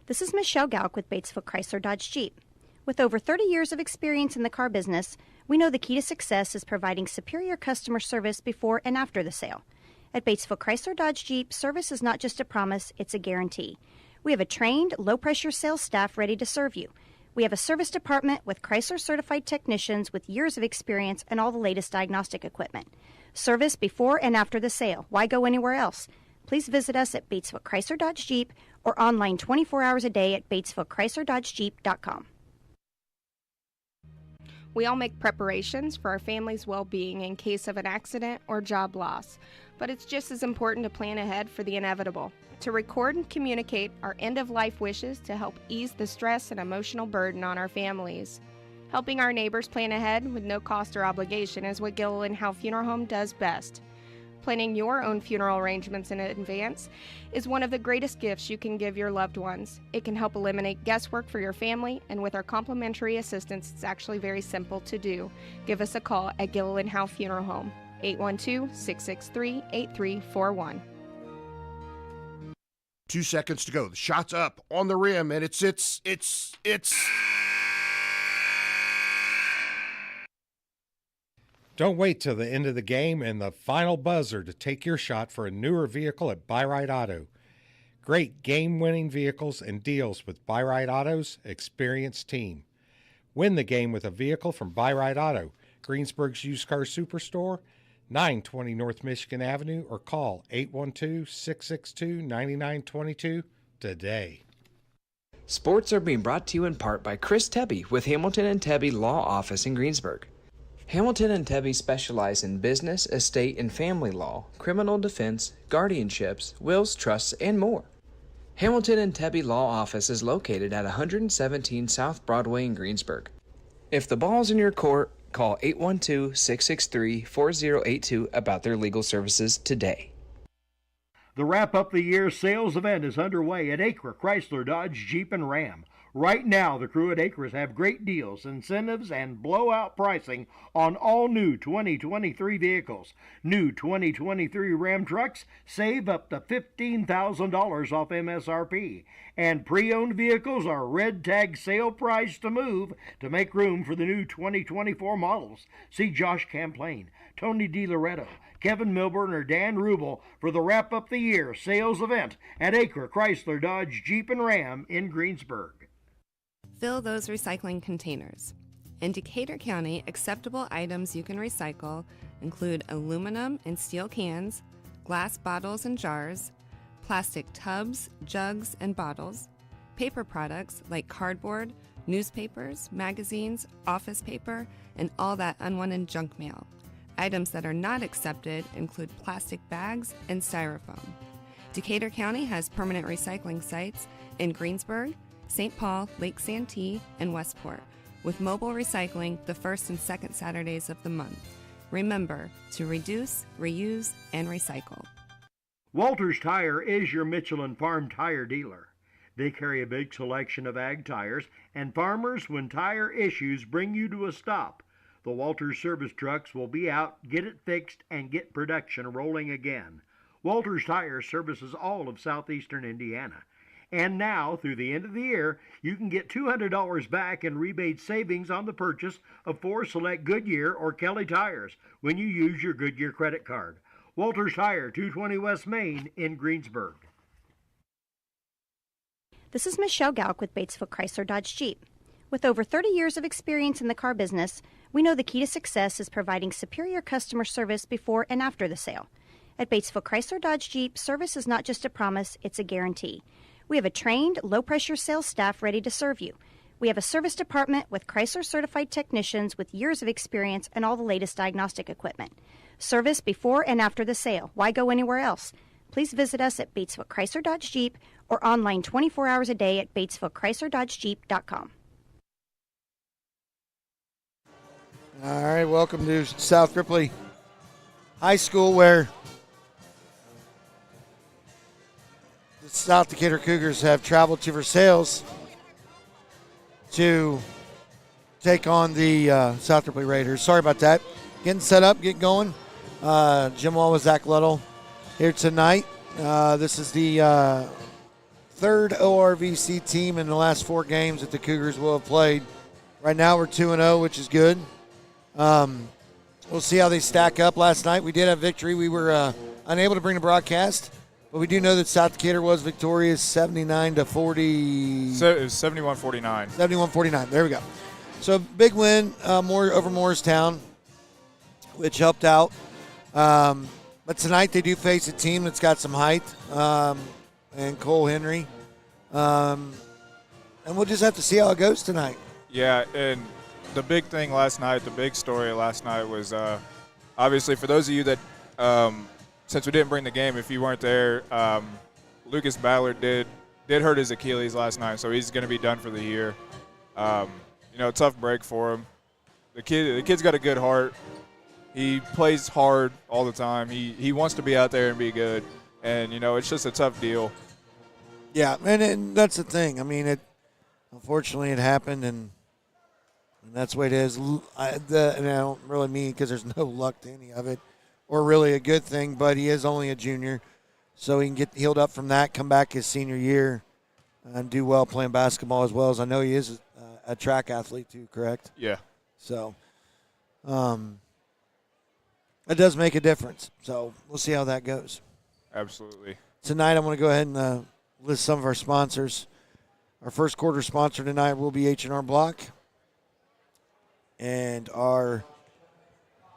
This is Michelle Galk with Batesville Chrysler Dodge Jeep. With over 30 years of experience in the car business, we know the key to success is providing superior customer service before and after the sale. At Batesville Chrysler Dodge Jeep, service is not just a promise, it's a guarantee. We have a trained, low-pressure sales staff ready to serve you. We have a service department with Chrysler-certified technicians with years of experience and all the latest diagnostic equipment. Service before and after the sale. Why go anywhere else? Please visit us at Batesville Chrysler Dodge Jeep or online 24 hours a day at BatesvilleChryslerDodgeJeep.com. We all make preparations for our family's well-being in case of an accident or job loss, but it's just as important to plan ahead for the inevitable, to record and communicate our end-of-life wishes to help ease the stress and emotional burden on our families. Helping our neighbors plan ahead with no cost or obligation is what Gilliland Howe Funeral Home does best. Planning your own funeral arrangements in advance is one of the greatest gifts you can give your loved ones. It can help eliminate guesswork for your family, and with our complimentary assistance, it's actually very simple to do. Give us a call at Gilliland Howe Funeral Home, 812-663-8341. 2 seconds to go. The shot's up on the rim, and it's. Don't wait till the end of the game and the final buzzer to take your shot for a newer vehicle at Buy Right Auto. Great game-winning vehicles and deals with Buy Right Auto's experienced team. Win the game with a vehicle from Buy Right Auto, Greensburg's used car superstore, 920 North Michigan Avenue, or call 812-662-9922 today. Sports are being brought to you in part by Chris Tebby with Hamilton and Tebby Law Office in Greensburg. Hamilton and Tebby specialize in business, estate, and family law, criminal defense, guardianships, wills, trusts, and more. Hamilton and Tebby Law Office is located at 117 South Broadway in Greensburg. If the ball's in your court, call 812-663-4082 about their legal services today. The wrap-up the year sales event is underway at Acre Chrysler Dodge Jeep and Ram. Right now, the crew at Acres have great deals, incentives, and blowout pricing on all new 2023 vehicles. New 2023 Ram trucks save up to $15,000 off MSRP. And pre-owned vehicles are red tag sale price to move to make room for the new 2024 models. See Josh Camplain, Tony DiLoretto, Kevin Milburn, or Dan Rubel for the wrap-up the year sales event at Acre Chrysler Dodge Jeep and Ram in Greensburg. Fill those recycling containers. In Decatur County, acceptable items you can recycle include aluminum and steel cans, glass bottles and jars, plastic tubs, jugs, and bottles, paper products like cardboard, newspapers, magazines, office paper, and all that unwanted junk mail. Items that are not accepted include plastic bags and styrofoam. Decatur County has permanent recycling sites in Greensburg, St. Paul, Lake Santee, and Westport, with mobile recycling the first and second Saturdays of the month. Remember to reduce, reuse, and recycle. Walters Tire is your Michelin Farm tire dealer. They carry a big selection of ag tires, and farmers, when tire issues bring you to a stop, the Walters service trucks will be out, get it fixed, and get production rolling again. Walters Tire services all of southeastern Indiana. And now, through the end of the year, you can get $200 back in rebate savings on the purchase of 4 select Goodyear or Kelly tires when you use your Goodyear credit card. Walters Tire, 220 West Main in Greensburg. This is Michelle Galk with Batesville Chrysler Dodge Jeep. With over 30 years of experience in the car business, we know the key to success is providing superior customer service before and after the sale. At Batesville Chrysler Dodge Jeep, service is not just a promise, it's a guarantee. We have a trained, low-pressure sales staff ready to serve you. We have a service department with Chrysler-certified technicians with years of experience and all the latest diagnostic equipment. Service before and after the sale. Why go anywhere else? Please visit us at Batesville Chrysler Dodge Jeep or online 24 hours a day at BatesvilleChryslerDodgeJeep.com. All right, welcome to South Ripley High School, where the South Decatur Cougars have traveled to Versailles to take on the South Ripley Raiders. Sorry about that. Getting set up, getting going. Jim Wall with Zach Little here tonight. This is the third ORVC team in the last 4 games that the Cougars will have played. Right now we're 2-0, which is good. We'll see how they stack up. Last night we did have victory. We were unable to bring the broadcast, but we do know that South Decatur was victorious 79-40. So it was 71-49. 71-49. There we go. So big win over Morristown, which helped out. But tonight they do face a team that's got some height, and Cole Henry. And we'll just have to see how it goes tonight. Yeah, and the big thing last night, the big story last night was obviously for those of you that, since we didn't bring the game, if you weren't there, Lucas Ballard did hurt his Achilles last night, so he's going to be done for the year. Tough break for him. The kid's got a good heart. He plays hard all the time. He wants to be out there and be good, and it's just a tough deal. Yeah, and that's the thing. I mean, unfortunately it happened, and that's the way it is. And I don't really mean because there's no luck to any of it, or really a good thing. But he is only a junior, so he can get healed up from that, come back his senior year, and do well playing basketball as well as I know he is a track athlete too. Correct? Yeah. So, it does make a difference. So we'll see how that goes. Absolutely. Tonight I'm going to go ahead and list some of our sponsors. Our first quarter sponsor tonight will be H&R Block. And our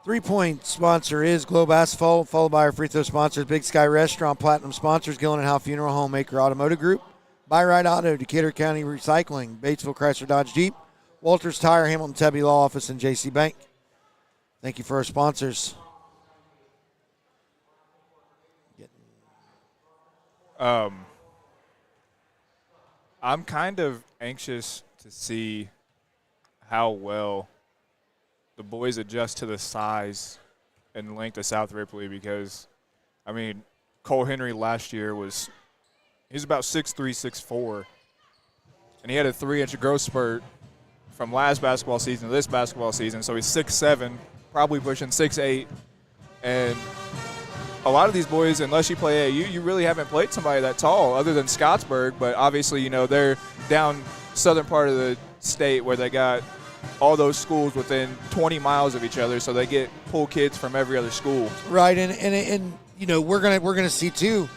three-point sponsor is Globe Asphalt, followed by our free throw sponsors, Big Sky Restaurant, Platinum sponsors, Gillen and Howe Funeral Home, Acre Automotive Group, Buy Right Auto, Decatur County Recycling, Batesville Chrysler Dodge Jeep, Walters Tire, Hamilton Tebby Law Office, and JC Bank. Thank you for our sponsors. I'm kind of anxious to see how well the boys adjust to the size and length of South Ripley because, Cole Henry last year he's about 6'3", 6'4", and he had a 3-inch growth spurt from last basketball season to this basketball season, so he's 6'7", probably pushing 6'8", and a lot of these boys, unless you play AAU, you really haven't played somebody that tall other than Scottsburg. But obviously, they're down southern part of the state where they got all those schools within 20 miles of each other, so they pull kids from every other school. Right, and we're gonna see too,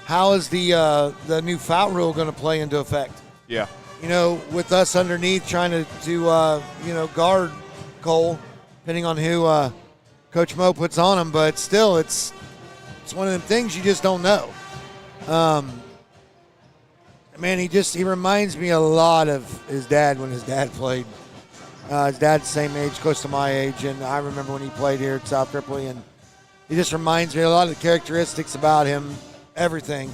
how is the new foul rule going to play into effect? Yeah. With us underneath trying to guard Cole, depending on who Coach Mo puts on him, but still it's one of them things you just don't know. Man, he reminds me a lot of his dad when his dad played. His dad's the same age, close to my age, and I remember when he played here at South Ripley, and he just reminds me a lot of the characteristics about him, everything.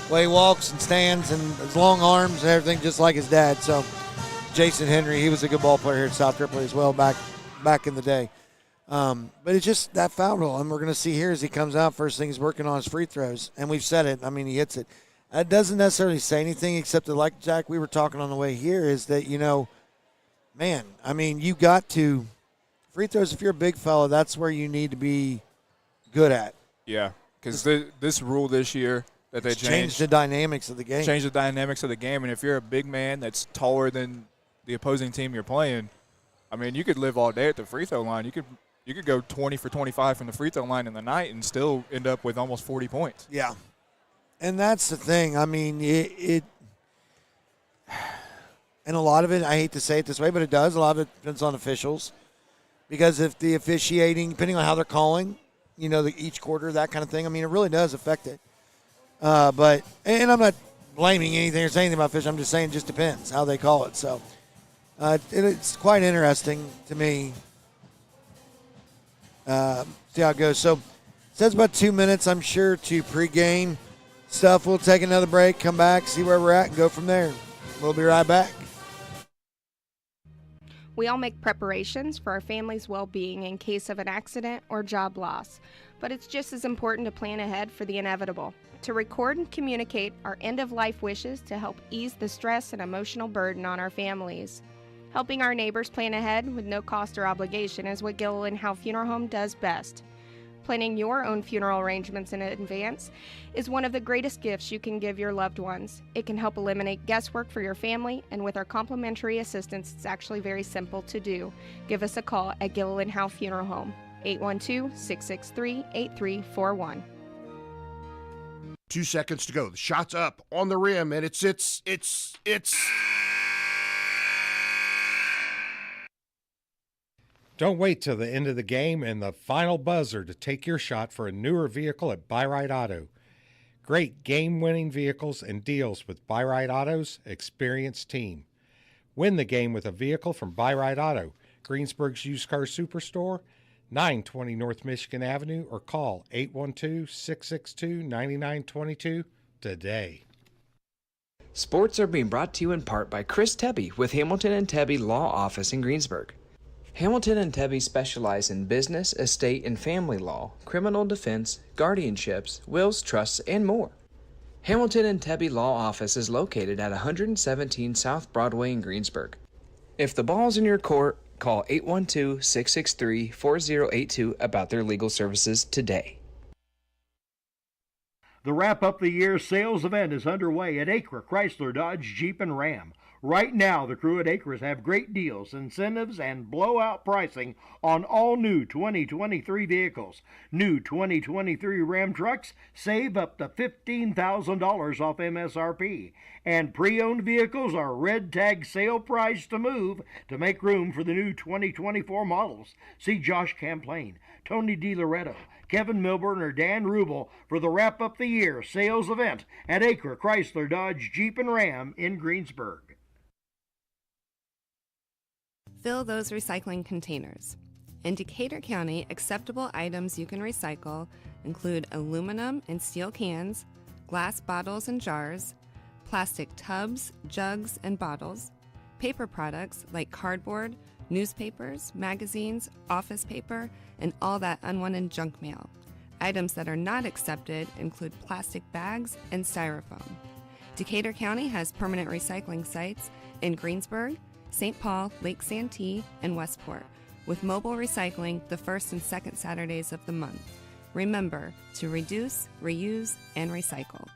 The way he walks and stands and his long arms and everything, just like his dad. So, Jason Henry, he was a good ball player here at South Ripley as well back in the day. But it's just that foul rule, and we're going to see here as he comes out, first thing he's working on his free throws, and we've said it. He hits it. That doesn't necessarily say anything except that, like Jack, we were talking on the way here, is that, you got to – free throws, if you're a big fella, that's where you need to be good at. Yeah, because this rule this year that they changed the dynamics of the game. Changed the dynamics of the game, and if you're a big man that's taller than the opposing team you're playing, you could live all day at the free throw line. You could go 20 for 25 from the free throw line in the night and still end up with almost 40 points. Yeah. And that's the thing. And a lot of it, I hate to say it this way, but it does. A lot of it depends on officials. Because if the officiating, depending on how they're calling, each quarter, that kind of thing, it really does affect it. And I'm not blaming anything or saying anything about officials. I'm just saying it just depends how they call it. So it's quite interesting to me. See how it goes. So it says about 2 minutes, I'm sure, to pregame stuff. We'll take another break, come back, see where we're at, and go from there. We'll be right back. We all make preparations for our family's well-being in case of an accident or job loss, but it's just as important to plan ahead for the inevitable, to record and communicate our end-of-life wishes to help ease the stress and emotional burden on our families. Helping our neighbors plan ahead with no cost or obligation is what Gillen and Howe Funeral Home does best. Planning your own funeral arrangements in advance is one of the greatest gifts you can give your loved ones. It can help eliminate guesswork for your family, and with our complimentary assistance, it's actually very simple to do. Give us a call at Gilliland Howe Funeral Home, 812-663-8341. 2 seconds to go. The shot's up on the rim, and it's. Don't wait till the end of the game and the final buzzer to take your shot for a newer vehicle at Buy Right Auto. Great game-winning vehicles and deals with Buy Right Auto's experienced team. Win the game with a vehicle from Buy Right Auto, Greensburg's used car superstore, 920 North Michigan Avenue, or call 812-662-9922 today. Sports are being brought to you in part by Chris Tebby with Hamilton and Tebby Law Office in Greensburg. Hamilton and Tebby specialize in business, estate, and family law, criminal defense, guardianships, wills, trusts, and more. Hamilton and Tebby Law Office is located at 117 South Broadway in Greensburg. If the ball's in your court, call 812-663-4082 about their legal services today. The wrap-up the year sales event is underway at Acre Chrysler Dodge Jeep and Ram. Right now, the crew at Acres have great deals, incentives, and blowout pricing on all new 2023 vehicles. New 2023 Ram trucks save up to $15,000 off MSRP. And pre-owned vehicles are red tag sale price to move to make room for the new 2024 models. See Josh Camplain, Tony DiLoretto, Kevin Milburn, or Dan Rubel for the wrap-up the year sales event at Acre Chrysler Dodge Jeep and Ram in Greensburg. Fill those recycling containers. In Decatur County, acceptable items you can recycle include aluminum and steel cans, glass bottles and jars, plastic tubs, jugs, and bottles, paper products like cardboard, newspapers, magazines, office paper, and all that unwanted junk mail. Items that are not accepted include plastic bags and styrofoam. Decatur County has permanent recycling sites in Greensburg, St. Paul, Lake Santee, and Westport, with mobile recycling the first and second Saturdays of the month. Remember to reduce, reuse, and recycle.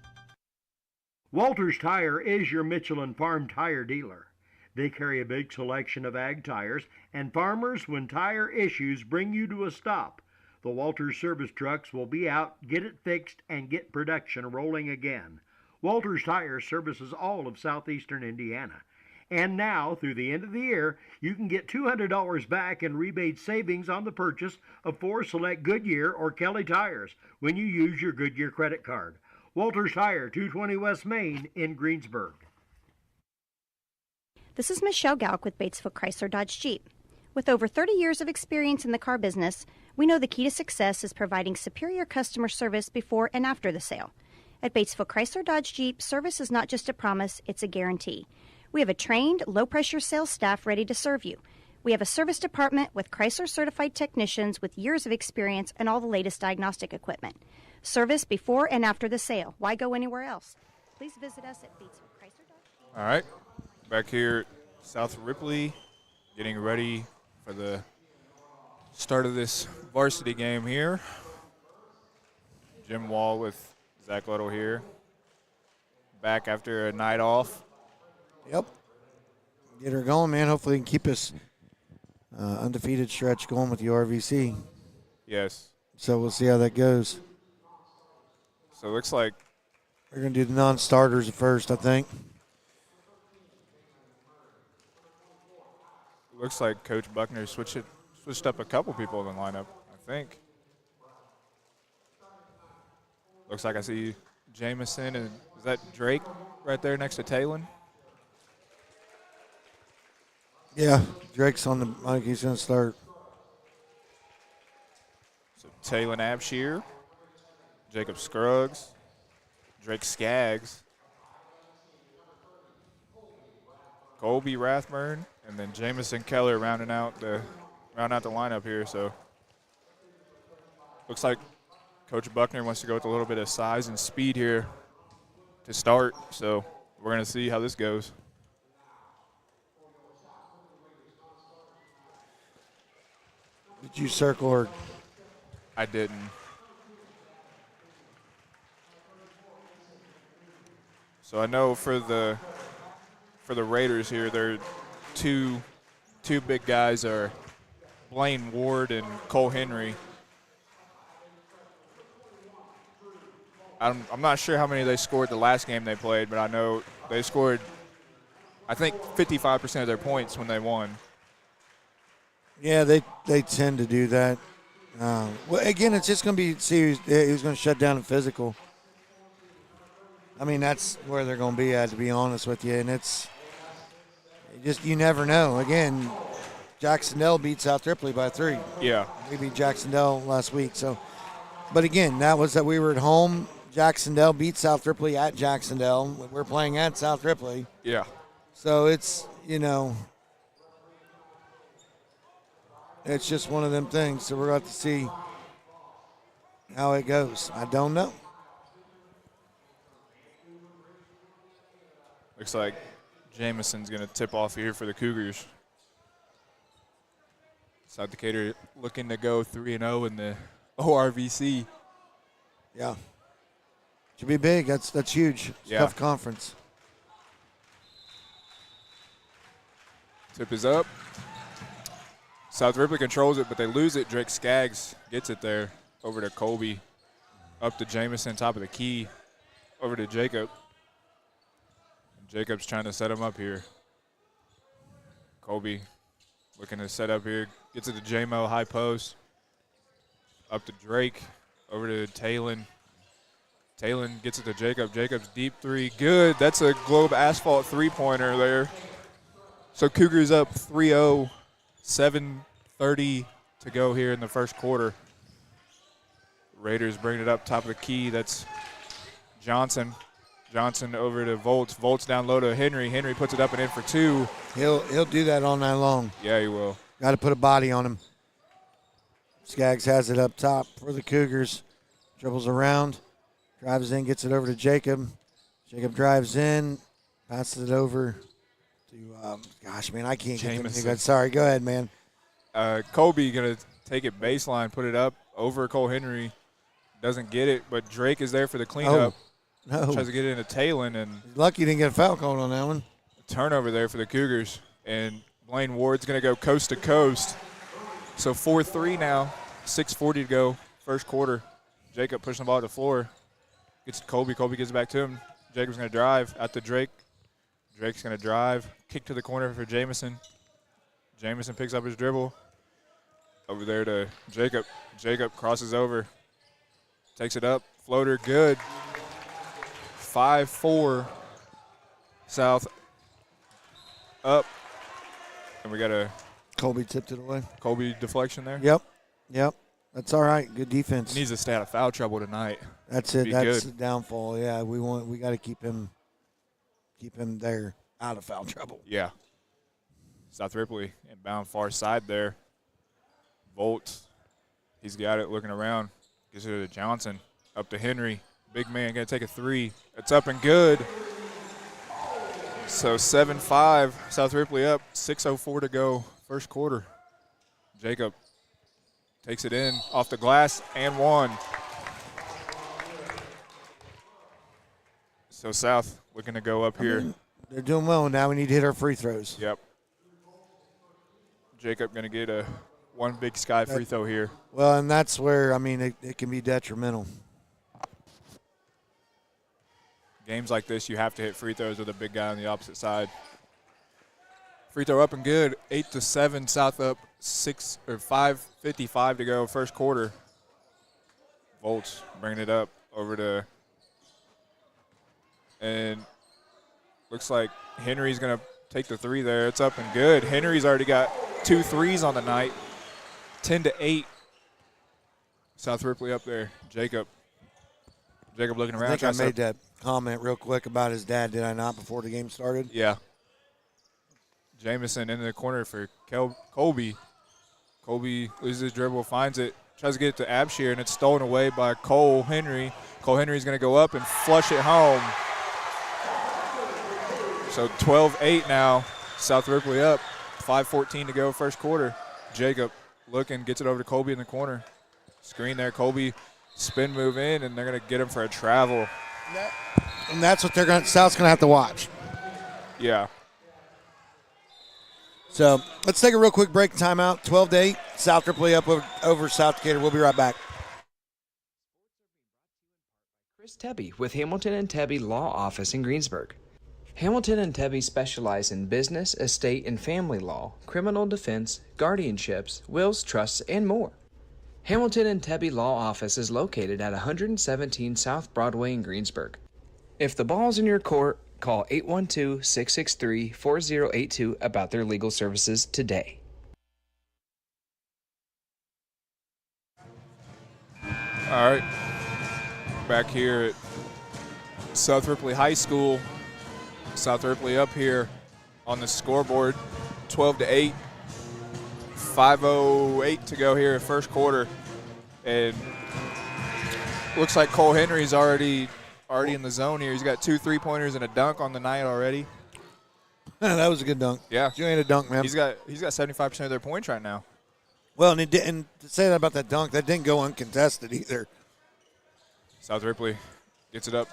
Walters Tire is your Michelin Farm tire dealer. They carry a big selection of ag tires, and farmers, when tire issues bring you to a stop, the Walters service trucks will be out, get it fixed, and get production rolling again. Walters Tire services all of southeastern Indiana. And now, through the end of the year, you can get $200 back in rebate savings on the purchase of 4 select Goodyear or Kelly tires when you use your Goodyear credit card. Walters Tire, 220 West Main in Greensburg. This is Michelle Galk with Batesville Chrysler Dodge Jeep. With over 30 years of experience in the car business, we know the key to success is providing superior customer service before and after the sale. At Batesville Chrysler Dodge Jeep, service is not just a promise, it's a guarantee. We have a trained, low-pressure sales staff ready to serve you. We have a service department with Chrysler-certified technicians with years of experience and all the latest diagnostic equipment. Service before and after the sale. Why go anywhere else? Please visit us at Batesville Chrysler Dodge Jeep. All right, back here at South Ripley, getting ready for the start of this varsity game here. Jim Wall with Zach Little here. Back after a night off. Yep. Get her going, man. Hopefully we can keep this undefeated stretch going with the RVC. Yes. So we'll see how that goes. So it looks like we're going to do the non-starters at first, I think. Looks like Coach Buckner switched up a couple people in the lineup, I think. Looks like I see Jamison, and is that Drake right there next to Talon? Yeah, Drake's on the mic. He's going to start. So Talon Abshear, Jacob Scruggs, Drake Skaggs, Colby Rathburn, and then Jamison Keller rounding out the lineup here. So looks like Coach Buckner wants to go with a little bit of size and speed here to start. So we're going to see how this goes. Did you circle her? I didn't. So I know for the Raiders here, their two big guys are Blaine Ward and Cole Henry. I'm not sure how many they scored the last game they played, but I know they scored, I think, 55% of their points when they won. Yeah, they tend to do that. Well, again, it's just going to be see who's going to shut down in physical. I mean, that's where they're going to be at, to be honest with you. And it's just, you never know. Again, Jacksonville beat South Ripley by 3. Yeah. We beat Jacksonville last week. So, but again, that was that we were at home. Jacksonville beat South Ripley at Jacksonville. We're playing at South Ripley. Yeah. So it's, it's just one of them things. So we're going to see how it goes. I don't know. Looks like Jameson's going to tip off here for the Cougars. South Decatur looking to go 3-0 in the ORVC. Yeah. Should be big. That's huge. It's a tough conference. Tip is up. South Ripley controls it, but they lose it. Drake Skaggs gets it there. Over to Colby. Up to Jameson, top of the key. Over to Jacob. Jacob's trying to set him up here. Colby looking to set up here. Gets it to J-Mo, high post. Up to Drake. Over to Talon. Talon gets it to Jacob. Jacob's deep three. Good. That's a Globe Asphalt three-pointer there. So Cougars up 3-0. 7:30 to go here in the first quarter. Raiders bring it up top of the key. That's Johnson. Johnson over to Volts. Volts down low to Henry. Henry puts it up and in for 2. He'll do that all night long. Yeah, he will. Got to put a body on him. Skaggs has it up top for the Cougars. Dribbles around. Drives in, gets it over to Jacob. Jacob drives in. Passes it over to, gosh, man, I can't get anything. Sorry, go ahead, man. Colby going to take it baseline, put it up over Cole Henry. Doesn't get it, but Drake is there for the cleanup. No. Tries to get it into Talon. And lucky he didn't get a foul called on that one. Turnover there for the Cougars. And Blaine Ward's going to go coast to coast. So 4-3 now. 6:40 to go, first quarter. Jacob pushing the ball to the floor. Gets to Colby. Colby gives it back to him. Jacob's going to drive out to Drake. Drake's going to drive. Kick to the corner for Jameson. Jameson picks up his dribble. Over there to Jacob. Jacob crosses over. Takes it up. Floater, good. 5-4. South up. And we got a Colby tipped it away. Colby deflection there. Yep. That's all right. Good defense. He needs to stay out of foul trouble tonight. That's it. That's the downfall. Yeah, we got to keep him there out of foul trouble. Yeah. South Ripley inbound far side there. Volts. He's got it looking around. Gives it to Johnson. Up to Henry. Big man going to take a 3. It's up and good. So 7-5. South Ripley up. 6:04 to go. First quarter. Jacob takes it in off the glass and 1. So South looking to go up here. They're doing well. Now we need to hit our free throws. Yep. Jacob going to get a one big sky free throw here. Well, and that's where, it can be detrimental. Games like this, you have to hit free throws with a big guy on the opposite side. Free throw up and good. 8-7. South up 5:55 to go. First quarter. Volts bringing it up over to, and looks like Henry's going to take the 3 there. It's up and good. Henry's already got 2 threes on the night. 10-8. South Ripley up there. Jacob looking around. I think I made that comment real quick about his dad, did I not, before the game started? Yeah. Jameson into the corner for Colby. Colby loses his dribble, finds it, tries to get it to Abshire, and it's stolen away by Cole Henry. Cole Henry's going to go up and flush it home. So 12-8 now. South Ripley up. 5:14 to go first quarter. Jacob looking, gets it over to Colby in the corner. Screen there. Colby spin move in, and they're going to get him for a travel. And that's what South's going to have to watch. Yeah. So let's take a real quick break. Timeout. 12-8. South Ripley up over South Decatur. We'll be right back. Chris Tebby with Hamilton and Tebby Law Office in Greensburg. Hamilton and Tebby specialize in business, estate, and family law, criminal defense, guardianships, wills, trusts, and more. Hamilton and Tebby Law Office is located at 117 South Broadway in Greensburg. If the ball's in your court, call 812-663-4082 about their legal services today. All right. Back here at South Ripley High School. South Ripley up here on the scoreboard, 12-8. 5:08 to go here in first quarter. And looks like Cole Henry's already in the zone here. He's got 2 3-pointers and a dunk on the night already. That was a good dunk. Yeah. You ain't a dunk, man. He's got 75% of their points right now. Well, and to say that about that dunk, that didn't go uncontested either. South Ripley gets it up,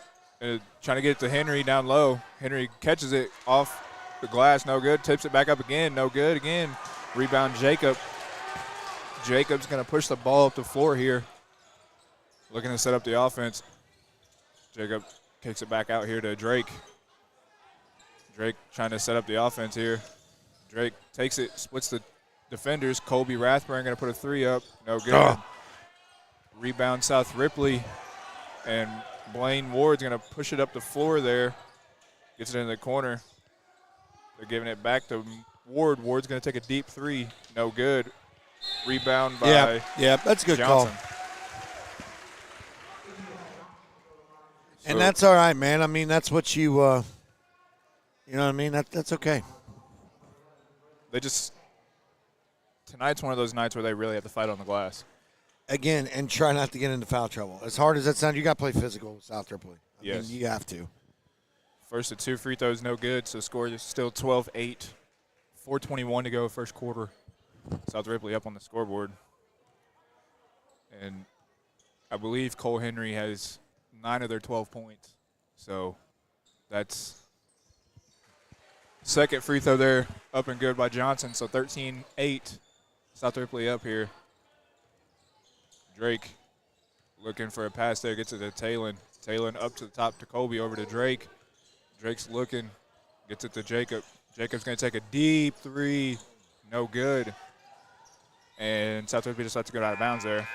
trying to get it to Henry down low. Henry catches it off the glass, no good. Tips it back up again, no good again. Rebound Jacob. Jacob's going to push the ball up the floor here. Looking to set up the offense. Jacob kicks it back out here to Drake. Drake trying to set up the offense here. Drake takes it, splits the defenders. Colby Rathburn going to put a 3 up. No good. Rebound South Ripley. And Blaine Ward's going to push it up the floor there. Gets it in the corner. They're giving it back to Ward. Ward's going to take a deep 3. No good. Rebound by Yeah, that's a good Johnson. call. And that's all right, man. I mean, that's what you know what I mean? That's okay. Tonight's one of those nights where they really have to fight on the glass. Again, and try not to get into foul trouble. As hard as that sounds, you got to play physical with South Ripley. I mean, you have to. First of 2 free throws, no good, so score is still 12-8. 4:21 to go first quarter. South Ripley up on the scoreboard. And I believe Cole Henry has 9 of their 12 points. So that's second free throw there, up and good by Johnson. So 13-8, South Ripley up here. Drake looking for a pass there, gets it to Talon. Talon up to the top to Colby, over to Drake. Drake's looking, gets it to Jacob. Jacob's going to take a deep 3, no good. And South Ripley just lets it go out of bounds there.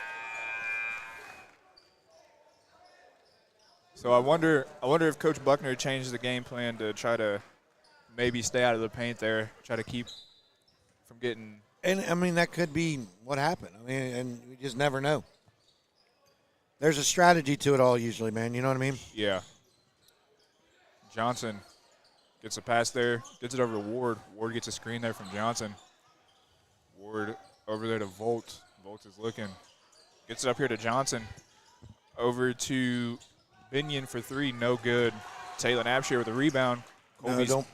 So I wonder if Coach Buckner changed the game plan to try to maybe stay out of the paint there, try to keep from getting. And, I mean, that could be what happened. I mean, and we just never know. There's a strategy to it all usually, man. You know what I mean? Yeah. Johnson gets a pass there, gets it over to Ward. Ward gets a screen there from Johnson. Ward over there to Volt. Volt is looking. Gets it up here to Johnson. Over to Binion for 3, no good. Talon Abshire with a rebound. No, don't.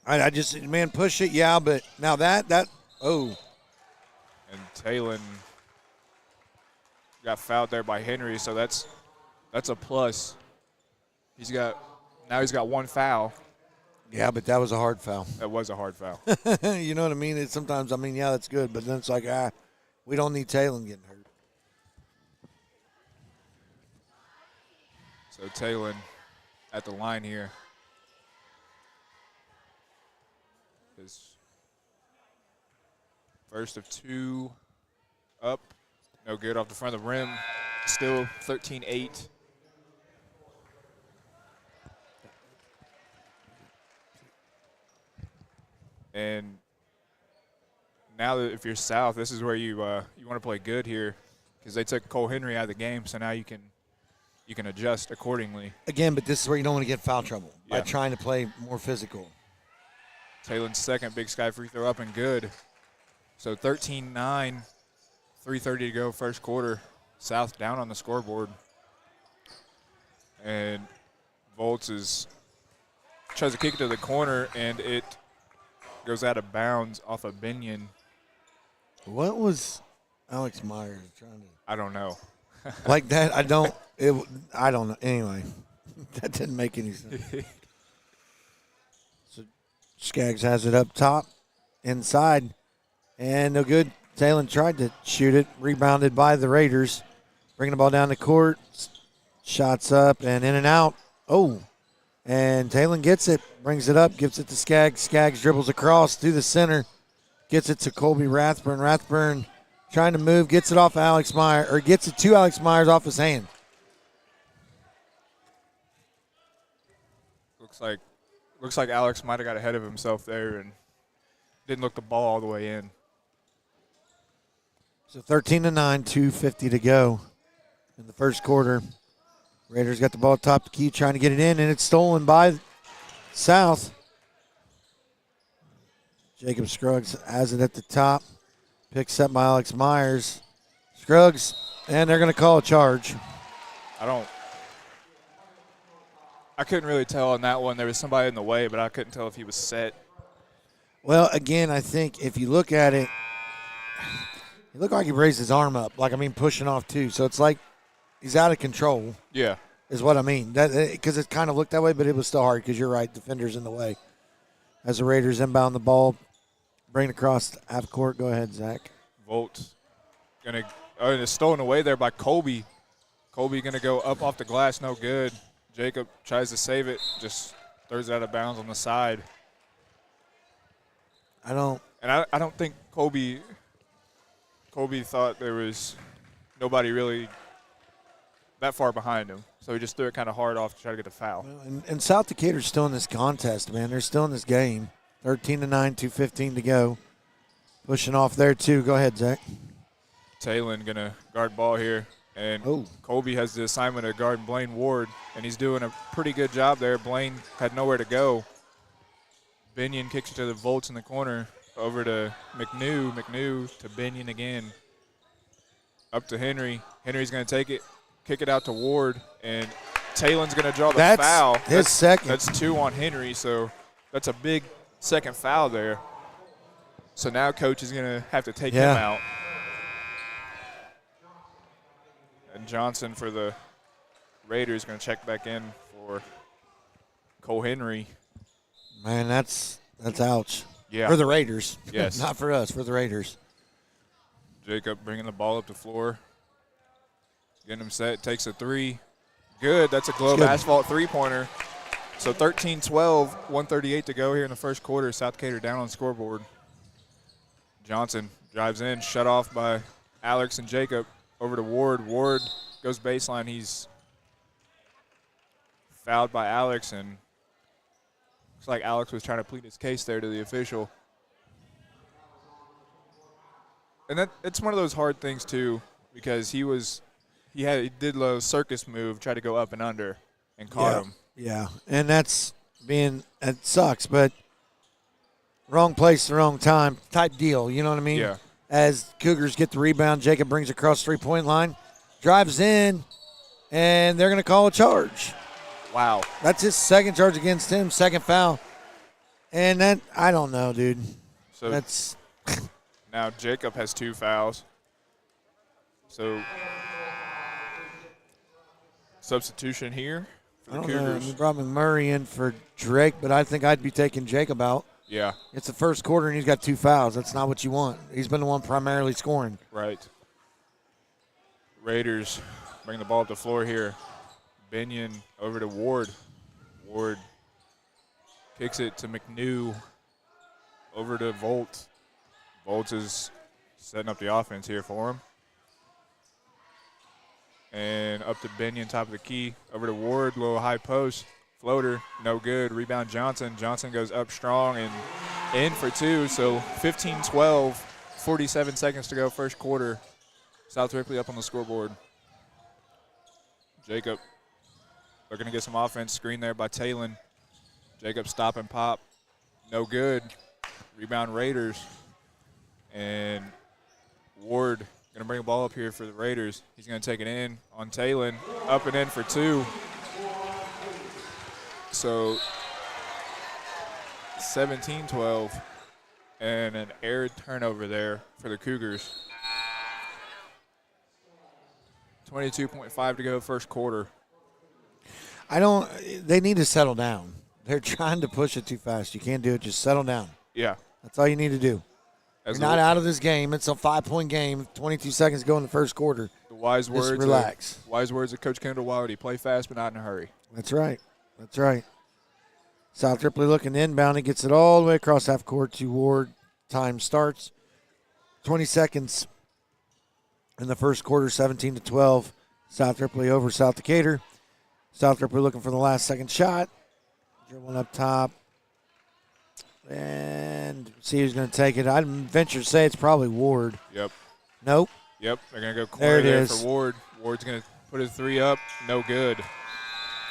I just, man, push it, yeah, but now that, oh. And Talon got fouled there by Henry, so that's a plus. He's got 1 foul. Yeah, but that was a hard foul. That was a hard foul. You know what I mean? It's sometimes, I mean, yeah, that's good, but then it's like, we don't need Talon getting hurt. So Talon at the line here. His first of 2 up. No good off the front of the rim. Still 13-8. And now that if you're South, this is where you want to play good here, because they took Cole Henry out of the game, so now you can adjust accordingly. Again, but this is where you don't want to get foul trouble by trying to play more physical. Talon's second Big Sky free throw up and good. So 13-9, 3:30 to go first quarter. South down on the scoreboard. And Volts tries to kick it to the corner, and it goes out of bounds off of Binion. Alex Myers trying to. I don't know. Like that, I don't know. Anyway, that didn't make any sense. So Skaggs has it up top, inside, and no good. Talon tried to shoot it, rebounded by the Raiders. Bringing the ball down the court, shots up and in and out. Oh, and Talon gets it, brings it up, gives it to Skaggs. Skaggs dribbles across through the center, gets it to Colby Rathburn. Rathburn trying to move, gets it off Alex Myers, or gets it to Alex Myers off his hand. Looks like Alex might have got ahead of himself there and didn't look the ball all the way in. So 13-9, 2:50 to go in the first quarter. Raiders got the ball top the key, trying to get it in, and it's stolen by South. Jacob Scruggs has it at the top. Picks up by Alex Myers. Scruggs, and they're going to call a charge. I couldn't really tell on that one. There was somebody in the way, but I couldn't tell if he was set. Well, again, I think if you look at it, it looked like he raised his arm up, pushing off too. So it's like he's out of control. Yeah. Is what I mean. Because it kind of looked that way, but it was still hard because you're right, defender's in the way. As the Raiders inbound the ball, bring it across half court. Go ahead, Zach. Volt it's stolen away there by Colby. Colby going to go up off the glass, no good. Jacob tries to save it, just throws it out of bounds on the side. I don't think Colby thought there was nobody really that far behind him, so he just threw it kind of hard off to try to get a foul. Well, and South Decatur's still in this contest, man. They're still in this game. 13-9, 2:15 to go. Pushing off there, too. Go ahead, Zach. Talon going to guard ball here, and Colby has the assignment to guard Blaine Ward, and he's doing a pretty good job there. Blaine had nowhere to go. Binion kicks it to the Volts in the corner, over to McNew. McNew to Binion again. Up to Henry. Henry's going to take it, kick it out to Ward, and Talon's going to draw the foul. His second. That's 2 on Henry, so that's a big second foul there. So now Coach is going to have to take him out. And Johnson for the Raiders going to check back in for Cole Henry. Man, that's ouch. Yeah. For the Raiders. Yes. Not for us, for the Raiders. Jacob bringing the ball up the floor. Getting him set, takes a 3. Good, that's a Globe Asphalt three-pointer. So 13-12, 138 to go here in the first quarter. South Decatur down on the scoreboard. Johnson drives in, shut off by Alex and Jacob. Over to Ward. Ward goes baseline. He's fouled by Alex, and looks like Alex was trying to plead his case there to the official. And it's one of those hard things too, because he did a circus move, tried to go up and under, and caught him. Yeah, and it sucks, but wrong place, the wrong time type deal. You know what I mean? Yeah. As Cougars get the rebound, Jacob brings across three-point line, drives in, and they're going to call a charge. Wow. That's his second charge against him, second foul. And that, I don't know, dude. So that's now Jacob has 2 fouls. So substitution here for the Cougars. You brought McMurray in for Drake, but I think I'd be taking Jacob out. Yeah. It's the first quarter, and he's got 2 fouls. That's not what you want. He's been the one primarily scoring. Right. Raiders bring the ball up the floor here. Binion over to Ward. Ward kicks it to McNew. Over to Volt. Volt is setting up the offense here for him. And up to Binion, top of the key. Over to Ward, little high post. Floater, no good. Rebound Johnson. Johnson goes up strong and in for 2. So 15-12, 47 seconds to go, first quarter. South Ripley up on the scoreboard. Jacob looking to get some offense. Screen there by Talon. Jacob stop and pop. No good. Rebound Raiders. And Ward going to bring the ball up here for the Raiders. He's going to take it in on Talon. Up and in for 2. So 17-12 and an aired turnover there for the Cougars. 22.5 to go first quarter. They need to settle down. They're trying to push it too fast. You can't do it. Just settle down. Yeah. That's all you need to do. You're not out of this game. It's a 5-point game. 22 seconds to go in the first quarter. The wise words. Relax. Wise words of Coach Kendall Wildy. Play fast, but not in a hurry. That's right. That's right. South Ripley looking inbound. He gets it all the way across half court to Ward. Time starts. 20 seconds in the first quarter, 17-12. South Ripley over South Decatur. South Ripley looking for the last second shot. Dribbling up top. And see who's going to take it. I'd venture to say it's probably Ward. Yep. Nope. Yep. They're going to go corner there for Ward. Ward's going to put his three up. No good.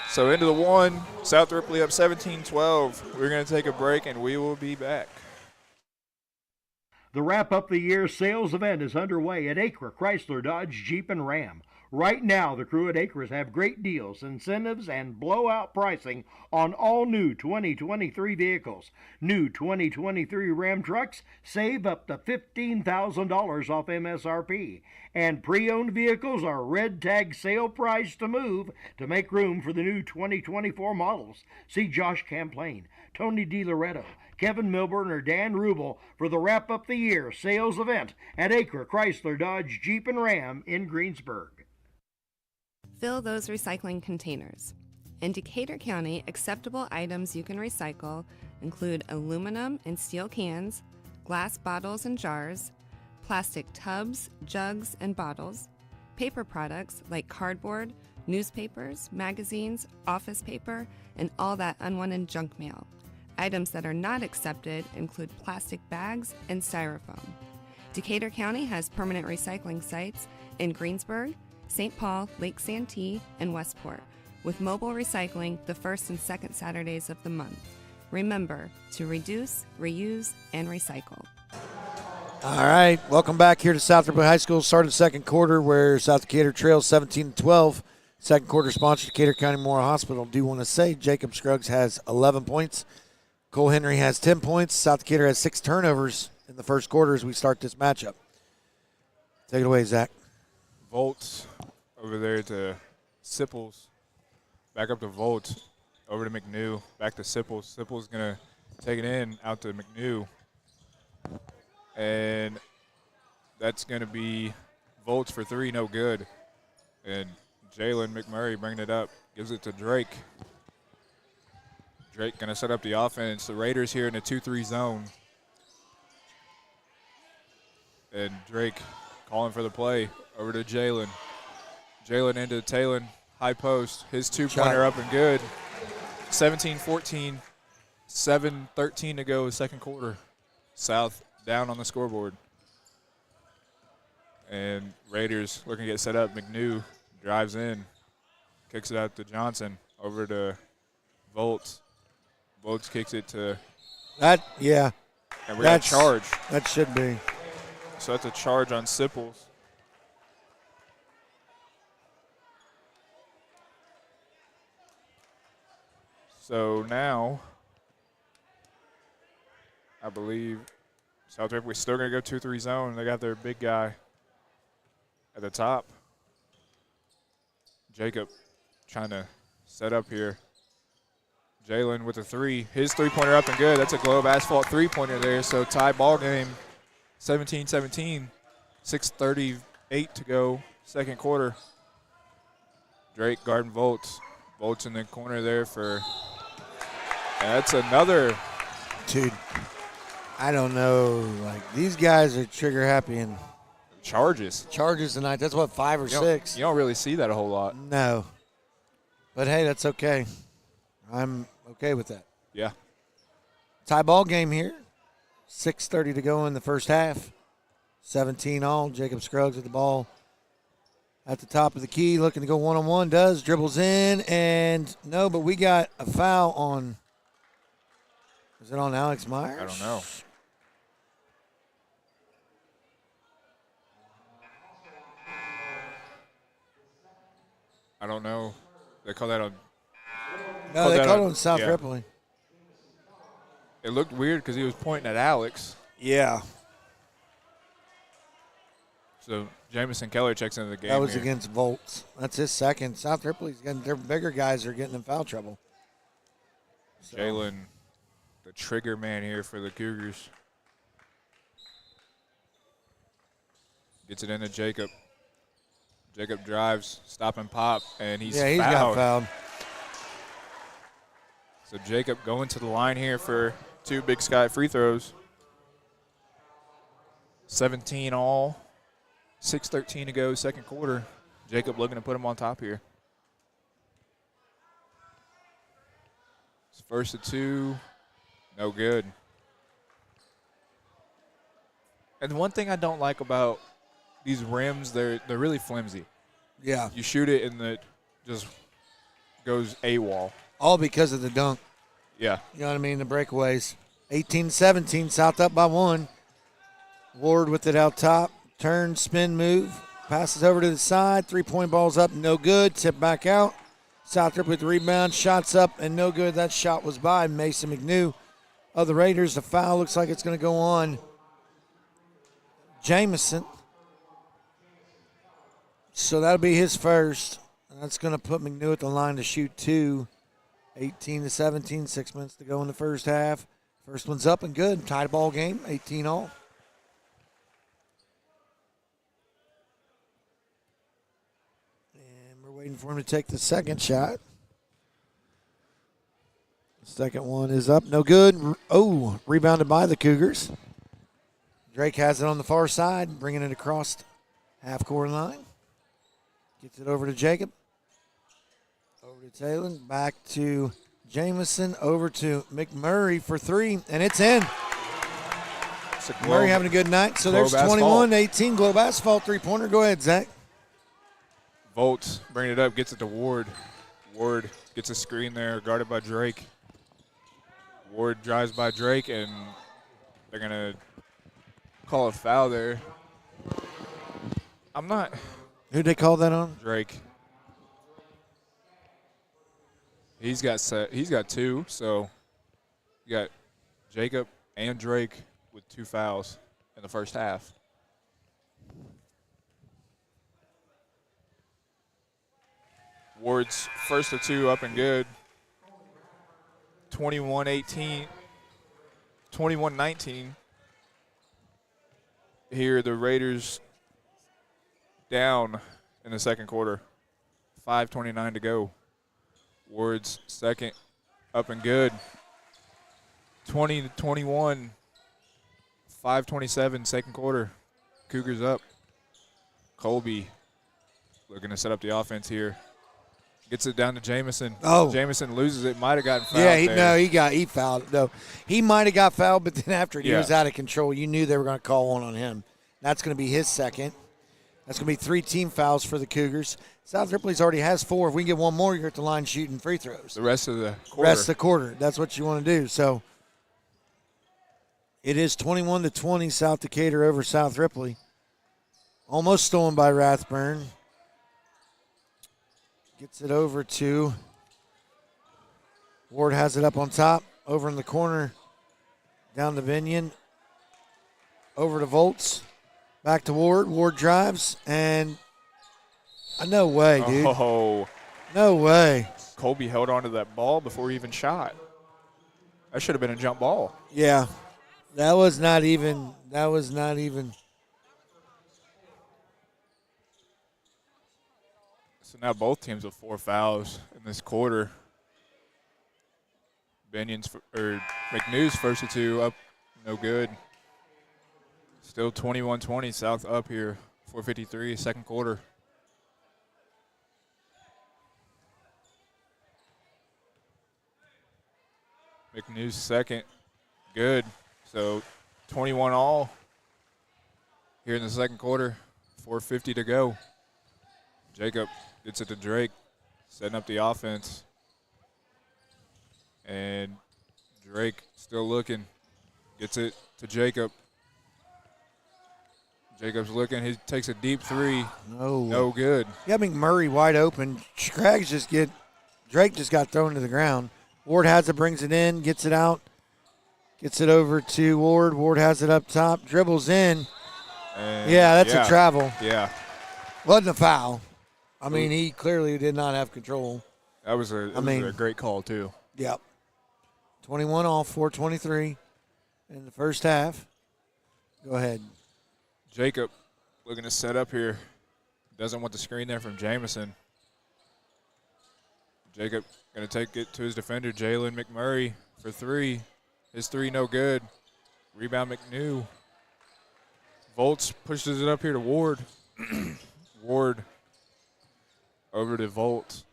So into the one. South Ripley up 17-12. We're going to take a break, and we will be back. The wrap-up the year sales event is underway at Acre Chrysler Dodge Jeep and Ram. Right now, the crew at Acres have great deals, incentives, and blowout pricing on all new 2023 vehicles. New 2023 Ram trucks save up to $15,000 off MSRP. And pre-owned vehicles are red tag sale price to move to make room for the new 2024 models. See Josh Camplain, Tony DiLoretto, Kevin Milburn, or Dan Rubel for the wrap-up the year sales event at Acre Chrysler Dodge Jeep and Ram in Greensburg. Fill those recycling containers. In Decatur County, acceptable items you can recycle include aluminum and steel cans, glass bottles and jars, plastic tubs, jugs, and bottles, paper products like cardboard, newspapers, magazines, office paper, and all that unwanted junk mail. Items that are not accepted include plastic bags and styrofoam. Decatur County has permanent recycling sites in Greensburg, St. Paul, Lake Santee, and Westport, with mobile recycling the first and second Saturdays of the month. Remember to reduce, reuse, and recycle. All right, welcome back here to South Ripley High School. Started second quarter where South Decatur trails 17-12. Second quarter sponsored Decatur County Memorial Hospital. Do want to say Jacob Scruggs has 11 points. Cole Henry has 10 points. South Decatur has 6 turnovers in the first quarter as we start this matchup. Take it away, Zach. Volts over there to Sipples. Back up to Volts. Over to McNew. Back to Sipples. Sipples going to take it in out to McNew. And that's going to be Volts for three, no good. And Jalen McMurray bringing it up. Gives it to Drake. Drake going to set up the offense. The Raiders here in a 2-3 zone. And Drake calling for the play. Over to Jalen. Jalen into Talon. High post. His two-pointer up and good. 17-14. 7:13 to go second quarter. South down on the scoreboard. And Raiders looking to get set up. McNew drives in. Kicks it out to Johnson. Over to Volts. Volts kicks it to that. Yeah. And we got a charge. That should be. So that's a charge on Sipples. So now, I believe South Ripley's still going to go 2-3 zone. They got their big guy at the top. Jacob trying to set up here. Jalen with a three. His three-pointer up and good. That's a Globe Asphalt three-pointer there. So tie ball game, 17-17. 6:38 to go second quarter. Drake guarding Volts. Volts in the corner there for – and that's another. Dude, I don't know. Like, these guys are trigger happy and charges tonight. That's what, 5 or 6. You don't really see that a whole lot. No. But, hey, that's okay. I'm okay with that. Yeah. Tie ball game here. 6:30 to go in the first half. 17 all. Jacob Scruggs with the ball at the top of the key. Looking to go one-on-one. Does. Dribbles in. And no, but we got a foul on. Is it on Alex Myers? I don't know. I don't know. They call that on. No, they called it on South Ripley. It looked weird because he was pointing at Alex. Yeah. So Jamison Keller checks into the game. That was here. against Volts. That's his second. South Ripley's getting their bigger guys are getting in foul trouble. So. Jalen, the trigger man here for the Cougars. Gets it into Jacob. Jacob drives, stop and pop, and he's fouled. Got fouled. So Jacob going to the line here for 2 Big Sky free throws. 17 all, 6:13 to go, second quarter. Jacob looking to put him on top here. It's first to 2, no good. And one thing I don't like about these rims, they're really flimsy. Yeah. You shoot it and it just goes AWOL. All because of the dunk. Yeah. You know what I mean? The breakaways. 18-17, South up by 1. Ward with it out top. Turn, spin, move. Passes over to the side. 3-point ball's up, no good. Tip back out. South Ripley with the rebound. Shots up and no good. That shot was by Mason McNew of the Raiders. The foul looks like it's going to go on Jamison. So that'll be his first. That's going to put McNew at the line to shoot 2. 18-17, 6 minutes to go in the first half. First one's up and good. Tied ball game, 18 all. And we're waiting for him to take the second shot. The second one is up, no good. Oh, rebounded by the Cougars. Drake has it on the far side, bringing it across half-court line. Gets it over to Jacob. Over to Taylor. Back to Jamison. Over to McMurray for 3. And it's in. Murray having a good night. So there's 21-18. Globe Asphalt three-pointer. Go ahead, Zach. Volts bringing it up. Gets it to Ward. Ward gets a screen there. Guarded by Drake. Ward drives by Drake, and they're going to call a foul there. I'm not... Who'd they call that on? Drake. He's got 2, so you got Jacob and Drake with 2 fouls in the first half. Ward's first of 2 up and good. 21-18, 21-19. Here the Raiders down in the second quarter. 5:29 to go. Ward's second up and good. 20-21. 5:27 second quarter. Cougars up. Colby looking to set up the offense here. Gets it down to Jamison. Oh. Jamison loses it. Might have gotten fouled. Yeah, he fouled. No, he might have got fouled, but then after he was out of control, you knew they were going to call one on him. That's going to be his second. That's going to be 3 team fouls for the Cougars. South Ripley's already has 4. If we can get one more, you're at the line shooting free throws. The rest of the quarter. That's what you want to do. So it is 21-20, South Decatur over South Ripley. Almost stolen by Rathburn. Gets it over to Ward, has it up on top, over in the corner, down to Binion, over to Volts, back to Ward. Ward drives, and no way, dude. Oh. No way. Colby held on to that ball before he even shot. That should have been a jump ball. Yeah. That was not even. So now both teams with 4 fouls in this quarter. McNew's first of 2 up, no good. Still 21-20, South up here, 4:53, second quarter. McNew's second, good. So 21 all here in the second quarter, 4:50 to go. Jacob gets it to Drake, setting up the offense. And Drake still looking, gets it to Jacob. Jacob's looking, he takes a deep 3. No good. Yeah, McMurray wide open. Drake just got thrown to the ground. Ward has it, brings it in, gets it out, gets it over to Ward. Ward has it up top, dribbles in, And Yeah, that's a travel. Yeah. Wasn't a foul. I mean, he clearly did not have control. That was a great call, too. Yep. 21 off, 4:23 in the first half. Go ahead. Jacob looking to set up here. Doesn't want the screen there from Jamison. Jacob going to take it to his defender, Jalen McMurray, for three. His three no good. Rebound McNew. Volts pushes it up here to Ward. Ward over to Volts.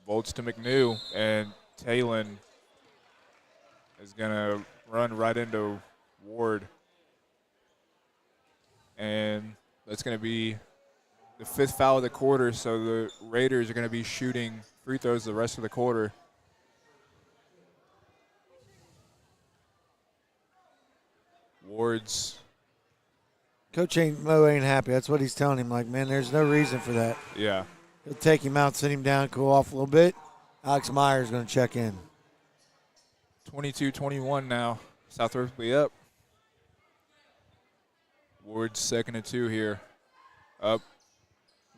Volts to McNew. And Talon is going to run right into Ward. And that's going to be the fifth foul of the quarter, so the Raiders are going to be shooting free throws the rest of the quarter. Ward's. Coach Mo ain't happy. That's what he's telling him. Like, man, there's no reason for that. Yeah. He'll take him out, sit him down, cool off a little bit. Alex Myers going to check in. 22-21 now. South Ripley up. Ward's 2nd and 2 here. Up.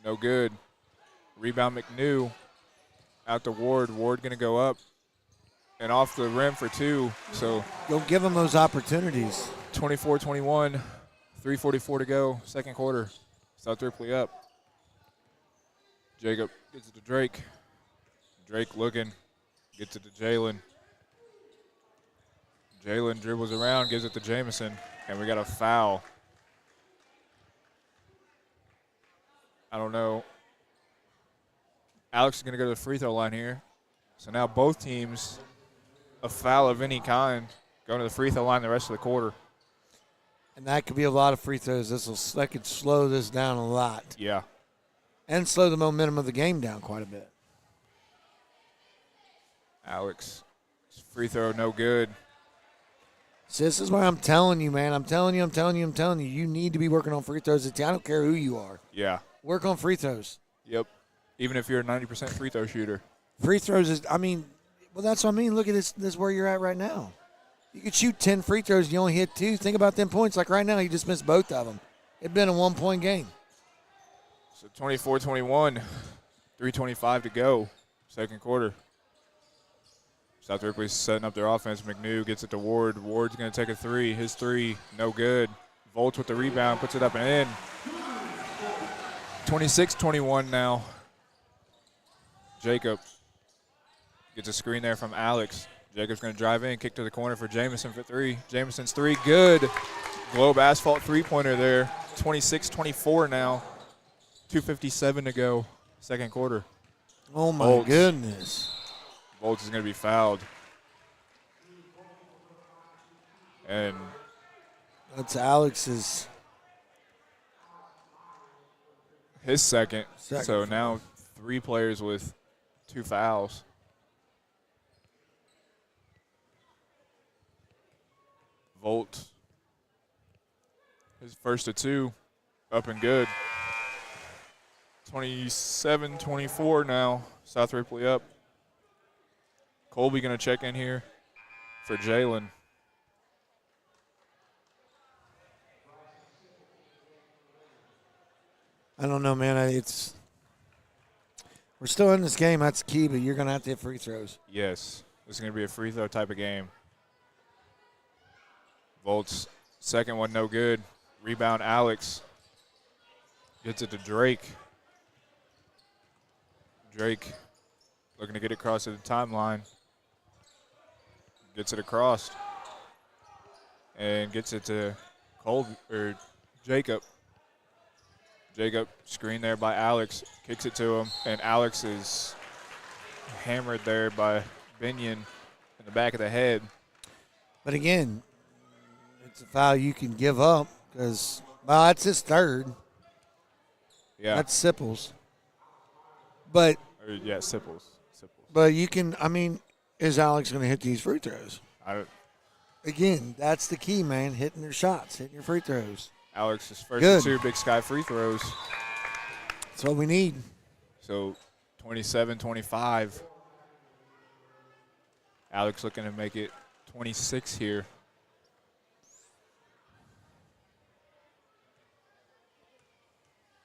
No good. Rebound McNew. Out to Ward. Ward going to go up. And off the rim for two. So don't give him those opportunities. 24-21. 3:44 to go. Second quarter. South Ripley up. Jacob gets it to Drake. Drake looking. Gets it to Jalen. Jalen dribbles around, gives it to Jamison. And we got a foul. I don't know. Alex is going to go to the free throw line here. So now both teams, a foul of any kind, going to the free throw line the rest of the quarter. And that could be a lot of free throws. That could slow this down a lot. Yeah. And slow the momentum of the game down quite a bit. Alex, free throw no good. So this is why I'm telling you, man. I'm telling you. You need to be working on free throws. I don't care who you are. Yeah. Work on free throws. Yep. Even if you're a 90% free throw shooter. Free throws is, that's what I mean. Look at this. This is where you're at right now. You could shoot 10 free throws and you only hit 2. Think about them points. Like right now, you just missed both of them. It'd been a 1-point game. So 24-21, 3:25 to go, second quarter. South Ripley's setting up their offense. McNew gets it to Ward. Ward's going to take a three. His three, no good. Volts with the rebound, puts it up and in. 26-21 now. Jacob gets a screen there from Alex. Jacob's going to drive in, kick to the corner for Jamison for three. Jamison's three, good. Globe Asphalt three-pointer there. 26-24 now. 2:57 to go, second quarter. Oh, my goodness. Volts is going to be fouled. And that's Alex's. His second. So now 3 players with 2 fouls. Volt, his first of 2, up and good. 27-24 now, South Ripley up. Colby going to check in here for Jalen. I don't know, man. We're still in this game. That's key, but you're going to have to hit free throws. Yes, this is going to be a free throw type of game. Volt's second one, no good. Rebound, Alex. Gets it to Drake. Drake looking to get it across to the timeline. Gets it across. And gets it to Jacob. Jacob, screen there by Alex. Kicks it to him. And Alex is hammered there by Binion in the back of the head. But again, it's a foul you can give up because, that's his third. Yeah. That's Sipples. But Sipples. But you can, is Alex going to hit these free throws? Again, that's the key, man, hitting your shots, hitting your free throws. Alex's first of 2 Big Sky free throws. That's what we need. So 27-25. Alex looking to make it 26 here.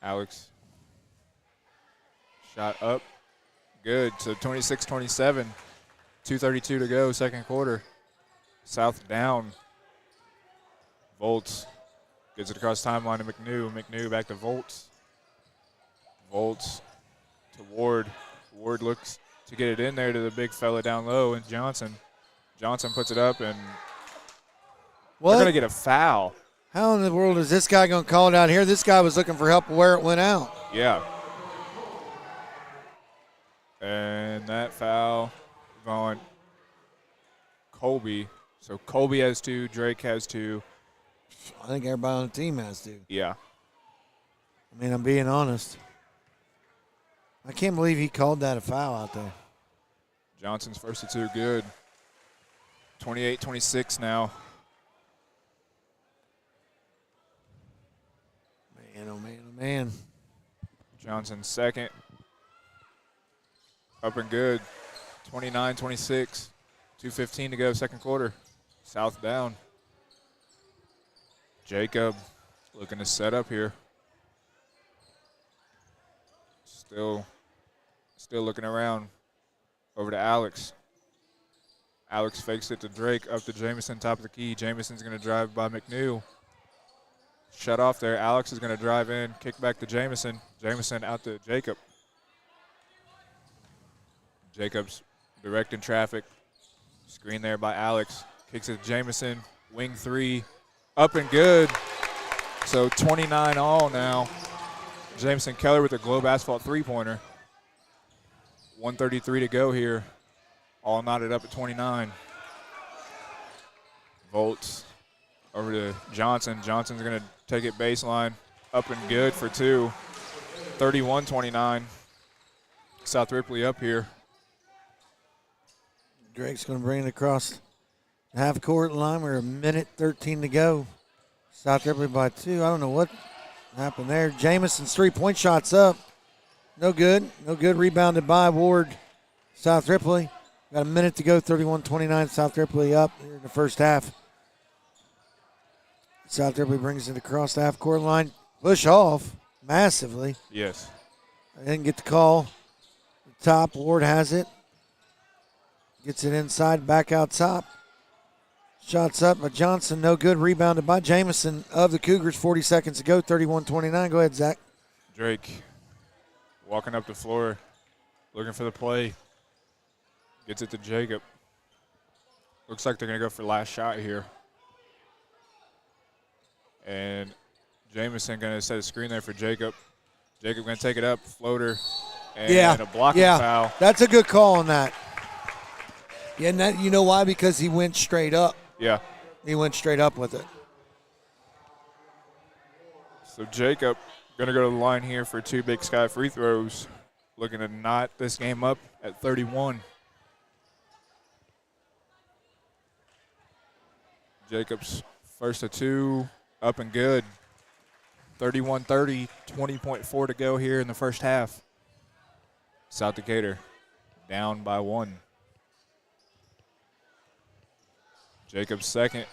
Alex. Shot up. Good. So 26-27. 2:32 to go, second quarter. South down. Volts gets it across the timeline to McNew. McNew back to Volts. Volts to Ward. Ward looks to get it in there to the big fella down low, and Johnson. Johnson puts it up, and What? they're going to get a foul. How in the world is this guy going to call it out here? This guy was looking for help where it went out. Yeah. And that foul on Colby. So Colby has 2, Drake has 2. I think everybody on the team has to. Yeah. I mean, I'm being honest. I can't believe he called that a foul out there. Johnson's first of 2, good. 28-26 now. Man, oh man, oh man. Johnson second. Up and good. 29-26. 2:15 to go, second quarter. South down. Jacob looking to set up here. Still looking around. Over to Alex. Alex fakes it to Drake, up to Jamison, top of the key. Jamison's going to drive by McNew. Shut off there. Alex is going to drive in, kick back to Jamison. Jamison out to Jacob. Jacob's directing traffic. Screen there by Alex. Kicks it to Jamison. Wing 3. Up and good. So 29 all now. Jameson Keller with a Globe Asphalt three-pointer. 1:33 to go here. All knotted up at 29. Volts over to Johnson. Johnson's going to take it baseline. Up and good for 2. 31-29. South Ripley up here. Drake's going to bring it across the half-court line. We're a minute 13 to go. South Ripley by 2. I don't know what happened there. Jamison's three-point shot's up. No good. No good. Rebounded by Ward. South Ripley. Got a minute to go. 31-29. South Ripley up here in the first half. South Ripley brings it across the half-court line. Push off massively. Yes. I didn't get the call. Top. Ward has it. Gets it inside, back out top. Shots up by Johnson, no good. Rebounded by Jamison of the Cougars. 40 seconds to go, 31-29. Go ahead, Zach. Drake walking up the floor, looking for the play. Gets it to Jacob. Looks like they're going to go for last shot here. And Jamison going to set a screen there for Jacob. Jacob going to take it up, floater, and a blocking foul. That's a good call on that. Yeah, and that, you know why? Because he went straight up. Yeah. He went straight up with it. So Jacob going to go to the line here for 2 Big Sky free throws. Looking to knot this game up at 31. Jacob's first of 2, up and good. 31-30, 20.4 to go here in the first half. South Decatur down by 1. Jacob's second,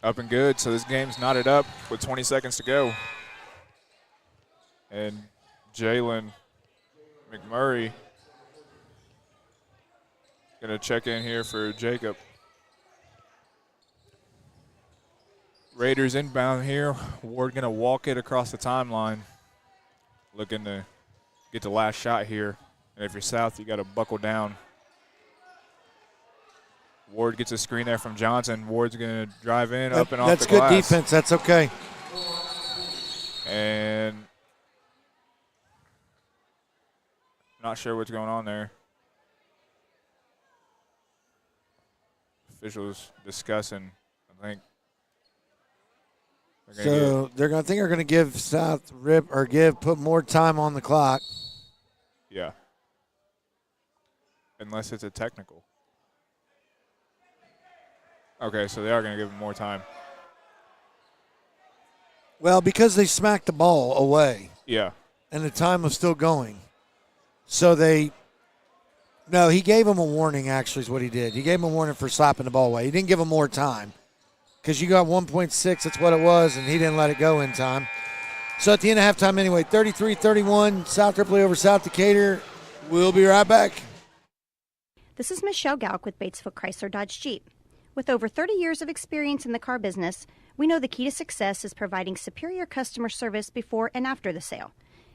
up and good. So this game's knotted up with 20 seconds to go. And Jalen McMurray going to check in here for Jacob. Raiders inbound here. Ward going to walk it across the timeline. Looking to get the last shot here. And if you're South, you got to buckle down. Ward gets a screen there from Johnson. Ward's going to drive in, up and off the glass. That's good defense. That's okay. And not sure what's going on there. Officials discussing, I think. So they're going to give South Rip or put more time on the clock. Yeah. Unless it's a technical. Okay, so they are going to give him more time. Well, because they smacked the ball away. Yeah. And the time was still going. So he gave him a warning, actually, is what he did. He gave him a warning for slapping the ball away. He didn't give him more time because you got 1.6, that's what it was, and he didn't let it go in time. So at the end of halftime anyway, 33-31, South Ripley over South Decatur. We'll be right back. This is Michelle Galk with Batesville Chrysler Dodge Jeep. With over 30 years of experience in the car business, we know the key to success is providing superior customer service before and after the sale.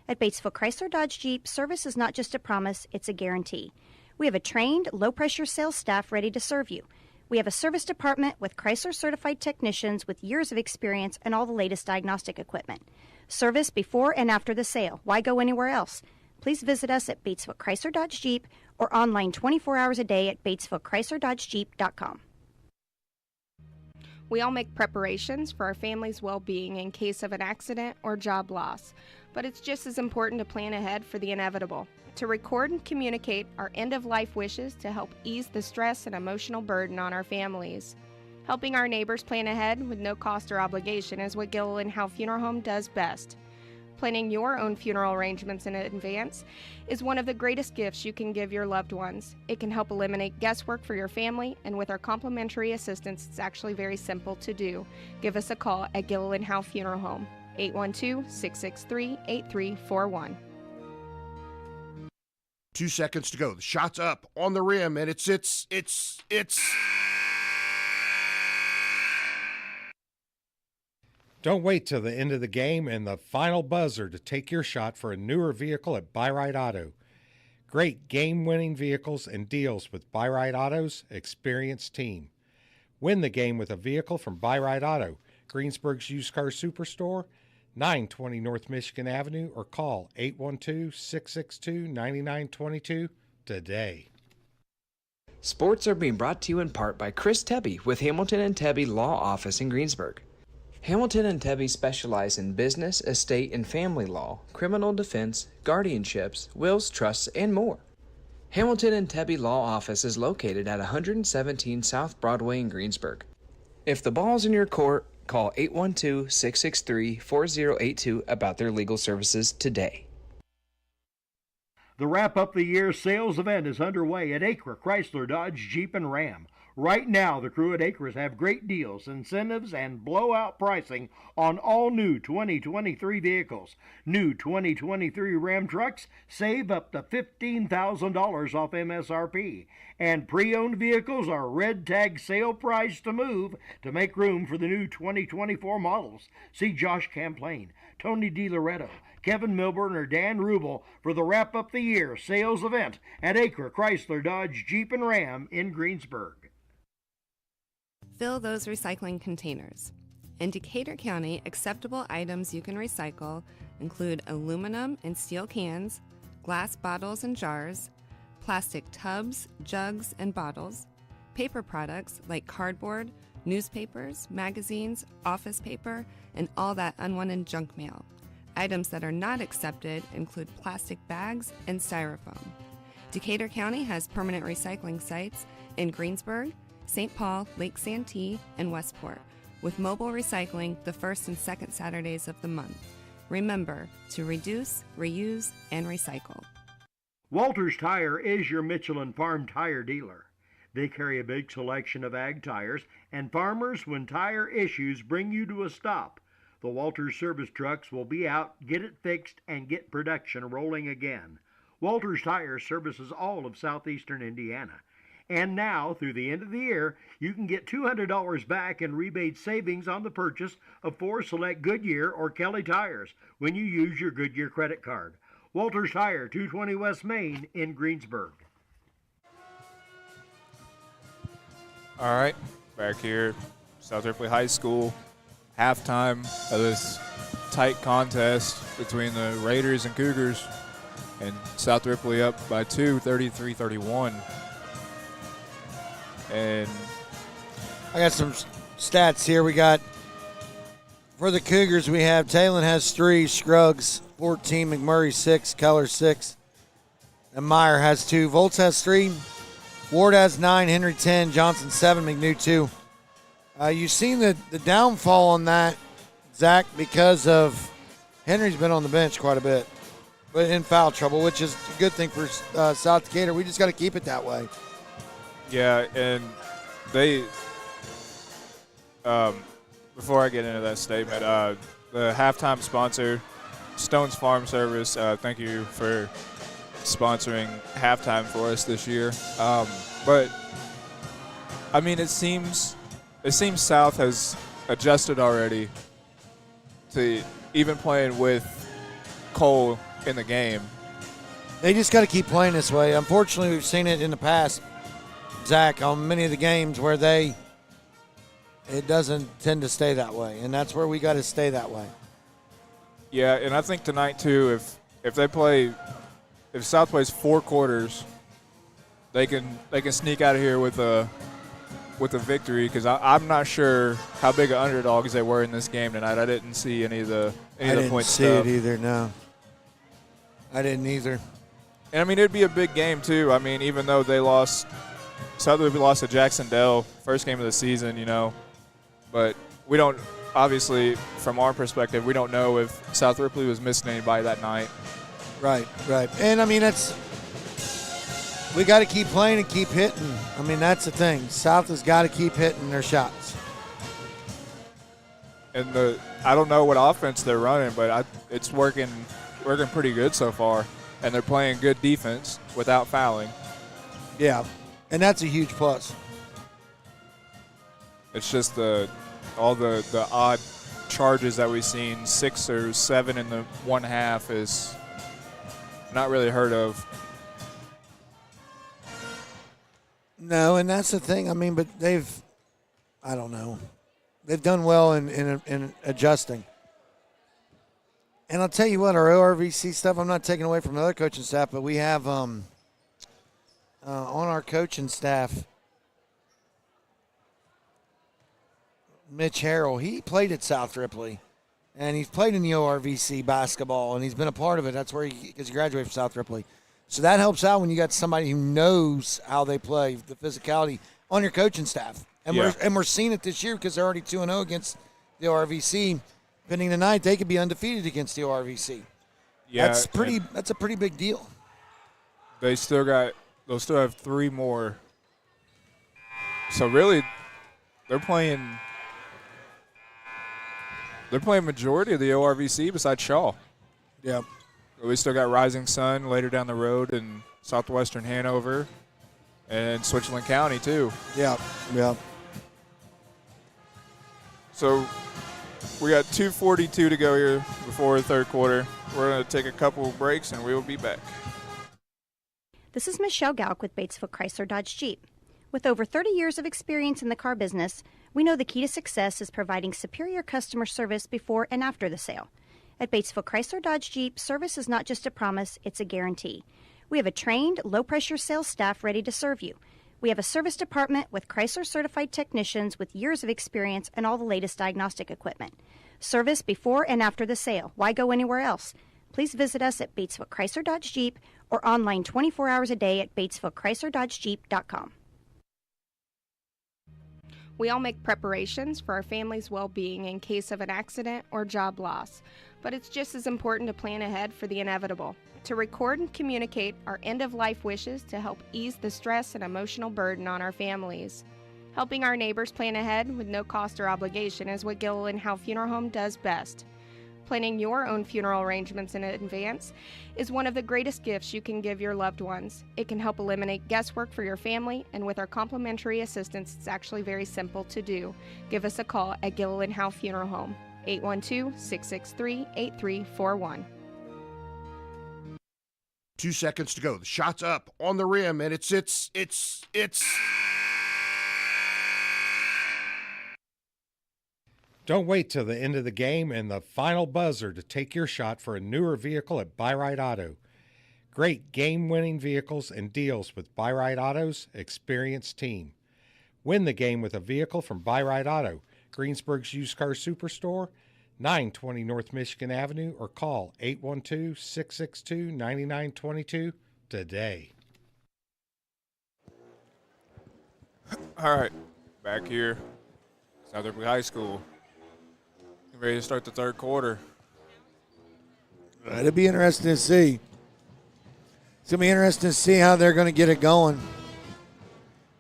At Batesville Chrysler Dodge Jeep, service is not just a promise, it's a guarantee. We have a trained, low-pressure sales staff ready to serve you. We have a service department with Chrysler-certified technicians with years of experience and all the latest diagnostic equipment. Service before and after the sale. Why go anywhere else? Please visit us at Batesville Chrysler Dodge Jeep or online 24 hours a day at BatesvilleChryslerDodgeJeep.com. We all make preparations for our family's well-being in case of an accident or job loss, but it's just as important to plan ahead for the inevitable, to record and communicate our end-of-life wishes to help ease the stress and emotional burden on our families. Helping our neighbors plan ahead with no cost or obligation is what Gilliland Howe Funeral Home does best. Planning your own funeral arrangements in advance is one of the greatest gifts you can give your loved ones. It can help eliminate guesswork for your family, and with our complimentary assistance, it's actually very simple to do. Give us a call at Gilliland Howe Funeral Home, 812-663-8341. 2 seconds to go. The shot's up on the rim, and it's. Don't wait till the end of the game and the final buzzer to take your shot for a newer vehicle at Buy-Right Auto. Great game-winning vehicles and deals with Buy-Right Auto's experienced team. Win the game with a vehicle from Buy-Right Auto, Greensburg's used car superstore, 920 North Michigan Avenue, or call 812-662-9922 today. Sports are being brought to you in part by Chris Tebby with Hamilton and Tebby Law Office in Greensburg. Hamilton and Tebby specialize in business, estate, and family law, criminal defense, guardianships, wills, trusts, and more. Hamilton and Tebby Law Office is located at 117 South Broadway in Greensburg. If the ball's in your court, call 812-663-4082 about their legal services today. The wrap-up the year sales event is underway at Acre Chrysler Dodge Jeep and Ram. Right now, the crew at Acres have great deals, incentives, and blowout pricing on all new 2023 vehicles. New 2023 Ram trucks save up to $15,000 off MSRP. And pre-owned vehicles are red tag sale price to move to make room for the new 2024 models. See Josh Camplain, Tony DiLoretto, Kevin Milburn, or Dan Rubel for the wrap-up the year sales event at Acre Chrysler Dodge Jeep and Ram in Greensburg. Fill those recycling containers. In Decatur County, acceptable items you can recycle include aluminum and steel cans, glass bottles and jars, plastic tubs, jugs, and bottles, paper products like cardboard, newspapers, magazines, office paper, and all that unwanted junk mail. Items that are not accepted include plastic bags and styrofoam. Decatur County has permanent recycling sites in Greensburg, St. Paul, Lake Santee, and Westport, with mobile recycling the first and second Saturdays of the month. Remember to reduce, reuse, and recycle. Walters Tire is your Michelin Farm tire dealer. They carry a big selection of ag tires, and farmers, when tire issues bring you to a stop, the Walters service trucks will be out, get it fixed, and get production rolling again. Walters Tire services all of southeastern Indiana. And now, through the end of the year, you can get $200 back in rebate savings on the purchase of 4 select Goodyear or Kelly tires when you use your Goodyear credit card. Walters Tire, 220 West Main in Greensburg. All right, back here, South Ripley High School, halftime of this tight contest between the Raiders and Cougars, and South Ripley up by 2, 33-31. And I got some stats here. We got, for the Cougars, we have Talon has 3, Scruggs 14, McMurray 6, Keller 6, and Meyer has 2. Volts has 3, Ward has 9, Henry 10, Johnson 7, McNew 2. You've seen the downfall on that, Zach, because of Henry's been on the bench quite a bit, but in foul trouble, which is a good thing for South Decatur. We just got to keep it that way. yeah, and they, before I get into that statement, the halftime sponsor Stone's Farm Service, thank you for sponsoring halftime for us this year. But I mean, it seems South has adjusted already to even playing with Cole in the game. They just got to keep playing this way. Unfortunately, we've seen it in the past, Zach, on many of the games where it doesn't tend to stay that way, and that's where we got to stay that way. Yeah, and I think tonight too, if South plays 4 quarters, they can sneak out of here with a victory, because I'm not sure how big of underdogs they were in this game tonight. I didn't see any of the points. I didn't see it either. No, I didn't either. And I mean, it'd be a big game too. I mean, even though South Ripley lost to Jacksonville, first game of the season, but we don't, obviously, from our perspective, we don't know if South Ripley was missing anybody that night. Right. And I mean, we got to keep playing and keep hitting. I mean, that's the thing. South has got to keep hitting their shots. And I don't know what offense they're running, but it's working pretty good so far. And they're playing good defense without fouling. Yeah, and that's a huge plus. It's just all the odd charges that we've seen, 6 or 7 in the one half, is not really heard of. No, and that's the thing. I mean, but they've done well in adjusting. And I'll tell you what, our ORVC stuff, I'm not taking away from the other coaching staff, but we have on our coaching staff, Mitch Harrell. He played at South Ripley, and he's played in the ORVC basketball, and he's been a part of it. That's where because he graduated from South Ripley. So that helps out when you got somebody who knows how they play, the physicality on your coaching staff. And we're seeing it this year because they're already 2-0 against the ORVC. Pending tonight, they could be undefeated against the ORVC. Yeah, that's a pretty big deal. They'll still have 3 more. So really, they're playing majority of the ORVC besides Shaw. Yeah. We still got Rising Sun later down the road in southwestern Hanover and Switzerland County too. Yeah. So we got 2:42 to go here before the third quarter. We're going to take a couple of breaks and we will be back. This is Michelle Gauk with Batesville Chrysler Dodge Jeep. With over 30 years of experience in the car business, we know the key to success is providing superior customer service before and after the sale. At Batesville Chrysler Dodge Jeep, service is not just a promise, it's a guarantee. We have a trained, low-pressure sales staff ready to serve you. We have a service department with Chrysler-certified technicians with years of experience and all the latest diagnostic equipment. Service before and after the sale. Why go anywhere else? Please visit us at Batesville Chrysler Dodge Jeep or online 24 hours a day at BatesvilleChryslerDodgeJeep.com. We all make preparations for our family's well-being in case of an accident or job loss, but it's just as important to plan ahead for the inevitable, to record and communicate our end-of-life wishes to help ease the stress and emotional burden on our families. Helping our neighbors plan ahead with no cost or obligation is what Gilliland Howe Funeral Home does best. Planning your own funeral arrangements in advance is one of the greatest gifts you can give your loved ones. It can help eliminate guesswork for your family, and with our complimentary assistance, it's actually very simple to do. Give us a call at Gilliland Howe Funeral Home, 812-663-8341. 2 seconds to go. The shot's up on the rim, and it's. Don't wait till the end of the game and the final buzzer to take your shot for a newer vehicle at Buy Right Auto. Great game-winning vehicles and deals with Buy Right Auto's experienced team. Win the game with a vehicle from Buy Right Auto, Greensburg's used car superstore, 920 North Michigan Avenue, or call 812-662-9922 today. All right, back here, South Ripley High School. Ready to start the third quarter. It'll be interesting to see. It's going to be interesting to see how they're going to get it going.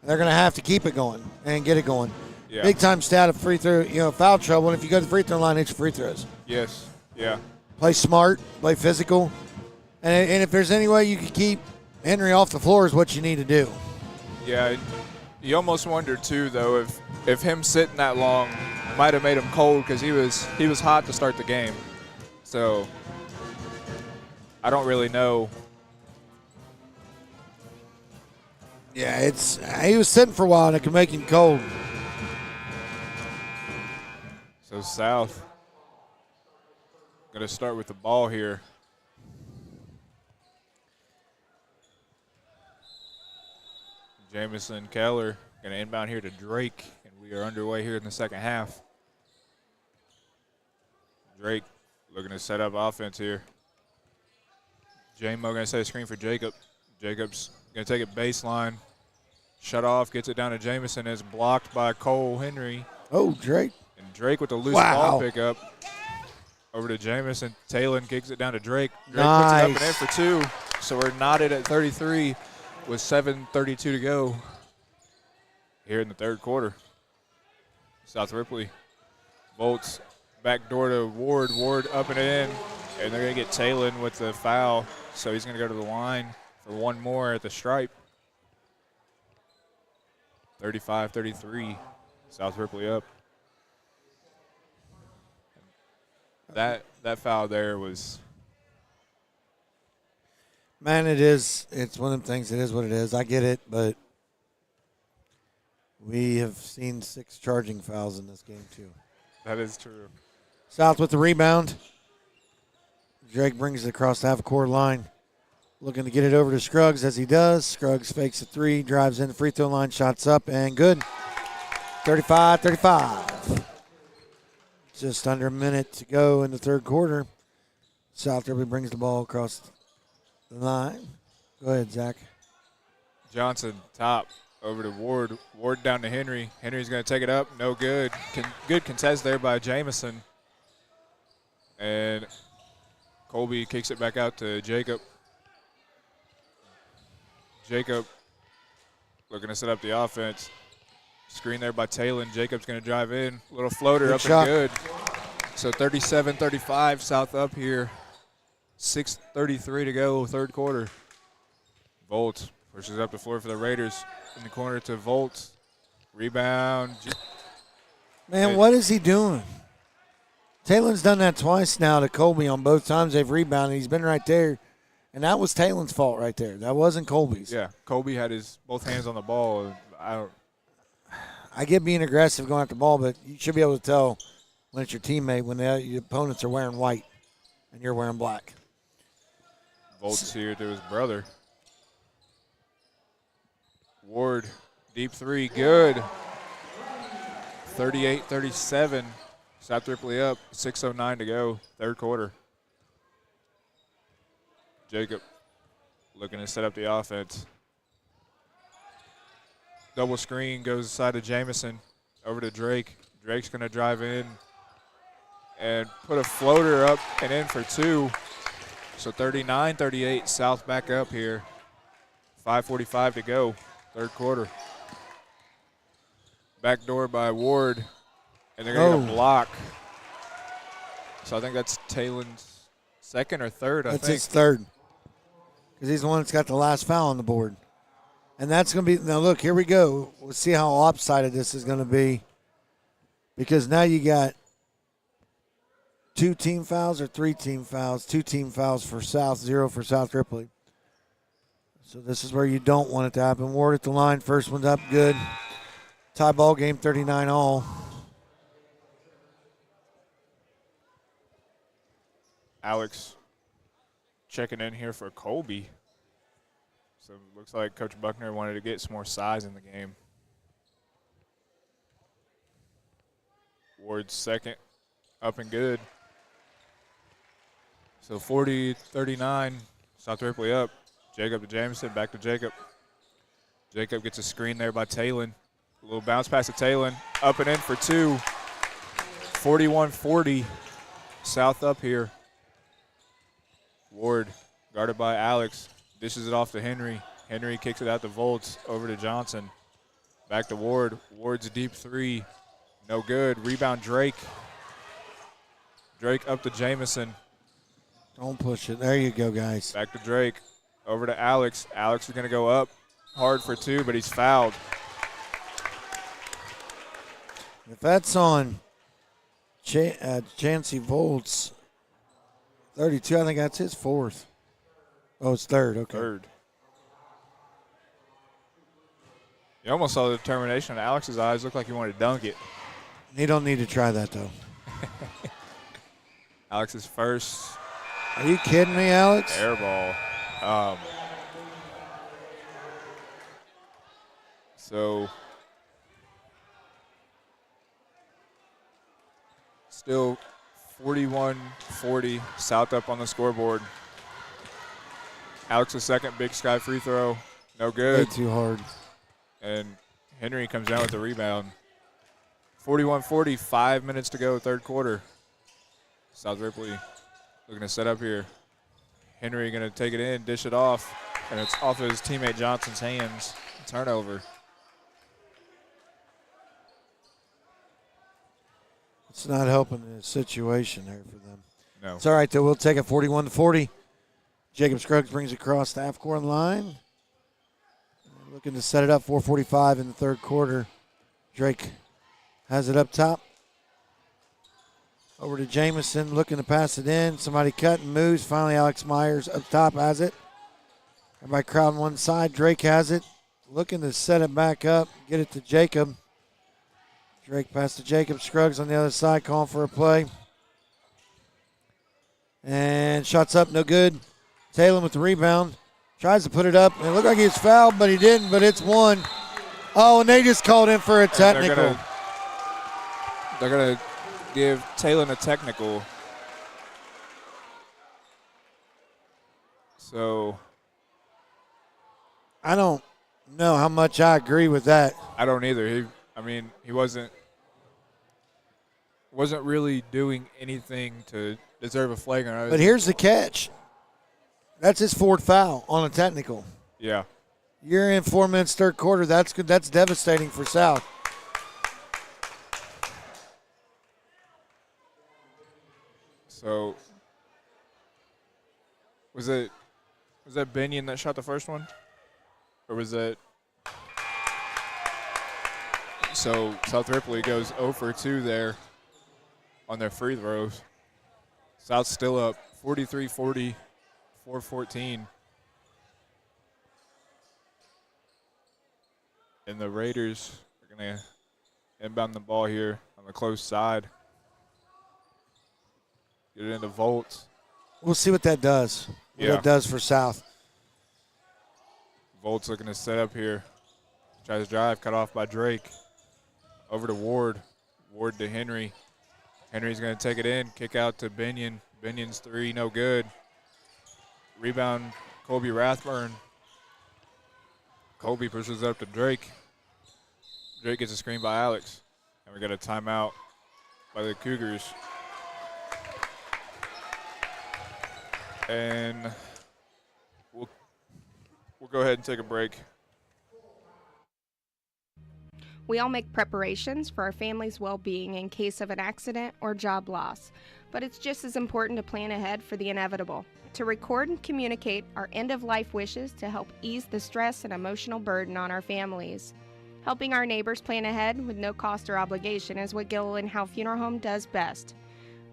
They're going to have to keep it going and get it going. Yeah. Big time stat of free throw, foul trouble. And if you go to the free throw line, it's free throws. Yes. Yeah. Play smart, play physical. And if there's any way you can keep Henry off the floor is what you need to do. Yeah, you almost wonder too, though, if him sitting that long might have made him cold because he was hot to start the game. So I don't really know. Yeah, he was sitting for a while and it could make him cold. So South going to start with the ball here. Jamison Keller going to inbound here to Drake, and we are underway here in the second half. Drake looking to set up offense here. J-Mo going to set a screen for Jacob. Jacob's going to take it baseline. Shut off, gets it down to Jamison. Is blocked by Cole Henry. Oh, Drake. And Drake with the loose ball pickup. Over to Jamison. Talon kicks it down to Drake. Drake puts it up and in for two. So we're knotted at 33 with 7:32 to go here in the third quarter. South Ripley. Volts back door to Ward. Ward up and in. And they're going to get Talon with the foul. So he's going to go to the line for one more at the stripe. 35-33. South Ripley up. That foul there was. Man, it is. It's one of them things. It is what it is. I get it, but we have seen 6 charging fouls in this game too. That is true. South with the rebound. Drake brings it across the half-court line. Looking to get it over to Scruggs as he does. Scruggs fakes a 3, drives in the free throw line, shots up, and good. 35-35. Just under a minute to go in the third quarter. South Ripley brings the ball across the line. Go ahead, Zach. Johnson top over to Ward. Ward down to Henry. Henry's going to take it up. No good. Good contest there by Jamison. And Colby kicks it back out to Jacob. Jacob looking to set up the offense. Screen there by Talon. Jacob's going to drive in. Little floater Good up shot. and good. So 37-35, South up here. 6:33 to go, third quarter. Volt pushes up the floor for the Raiders. In the corner to Volt. Rebound. Man, what is he doing? Talon's done that twice now to Colby on both times they've rebounded. He's been right there. And that was Talon's fault right there. That wasn't Colby's. Yeah, Colby had his both hands on the ball. I get being aggressive going after the ball, but you should be able to tell when it's your teammate, when your opponents are wearing white and you're wearing black. Volt's here to his brother. Ward, deep 3, good. 38-37. South Ripley up, 6:09 to go, third quarter. Jacob looking to set up the offense. Double screen goes aside to Jamison. Over to Drake. Drake's going to drive in and put a floater up and in for 2. So 39-38, South back up here. 5:45 to go, third quarter. Backdoor by Ward, and they're going to block. So I think that's Talon's second or third, That's his third. Because he's the one that's got the last foul on the board. And that's going to be – now, look, here we go. We'll see how lopsided this is going to be. Because now you got 2 team fouls or 3 team fouls. 2 team fouls for South, 0 for South Ripley. So this is where you don't want it to happen. Ward at the line. First one's up, good. Tie ball game, 39 all. Alex checking in here for Colby. So it looks like Coach Buckner wanted to get some more size in the game. Ward's second, up and good. So 40-39, South Ripley up. Jacob to Jamison, back to Jacob. Jacob gets a screen there by Talon. A little bounce pass to Talon, up and in for 2. 41-40, South up here. Ward guarded by Alex. Dishes it off to Henry. Henry kicks it out to Volts. Over to Johnson. Back to Ward. Ward's deep 3. No good. Rebound Drake. Drake up to Jamison. Don't push it. There you go, guys. Back to Drake. Over to Alex. Alex is going to go up hard for 2, but he's fouled. If that's on Chancey Volts, 32, I think that's his 4th. Oh, it's 3rd. Okay. 3rd. You almost saw the determination in Alex's eyes. Looked like he wanted to dunk it. He don't need to try that, though. Alex's first Are you kidding me, Alex? air ball. So still 41-40, South up on the scoreboard. Alex's second Big Sky free throw, no Way good. too hard. And Henry comes down with the rebound. 41-40, 5 minutes to go, 3rd quarter. South Ripley looking to set up here. Henry going to take it in, dish it off, and it's off his teammate Johnson's hands. Turnover. It's not helping the situation there for them. No. It's all right, though. We'll take it 41-40. Jacob Scruggs brings it across the half-court line. Looking to set it up, 4:45 in the 3rd quarter. Drake has it up top. Over to Jamison, looking to pass it in. Somebody cut and moves. Finally, Alex Myers up top has it. Everybody crowding one side. Drake has it. Looking to set it back up, get it to Jacob. Drake pass to Jacob. Scruggs on the other side, calling for a play. And shots up, no good. Taylor with the rebound. Tries to put it up. It looked like he was fouled, but he didn't, but it's one. Oh, and they just called in for a technical. They're going to give Taylor a technical. So I don't know how much I agree with that. I don't either. He wasn't really doing anything to deserve a flagrant. But here's the catch. That's his 4th foul on a technical. Yeah. You're in 4 minutes, 3rd quarter. That's good. That's devastating for South. So was that Binion that shot the first one? Or was it so South Ripley goes 0 for 2 there on their free throws. South's still up 43-40, 4-14. And the Raiders are going to inbound the ball here on the close side. Get it into Volts. We'll see what that does. What that does for South. Volts looking to set up here. Tries to drive, cut off by Drake. Over to Ward. Ward to Henry. Henry's going to take it in, kick out to Binion. Binion's 3, no good. Rebound, Colby Rathburn. Colby pushes up to Drake. Drake gets a screen by Alex. And we got a timeout by the Cougars. And we'll go ahead and take a break. We all make preparations for our family's well-being in case of an accident or job loss, but it's just as important to plan ahead for the inevitable, to record and communicate our end-of-life wishes to help ease the stress and emotional burden on our families. Helping our neighbors plan ahead with no cost or obligation is what Gilliland Howe Funeral Home does best.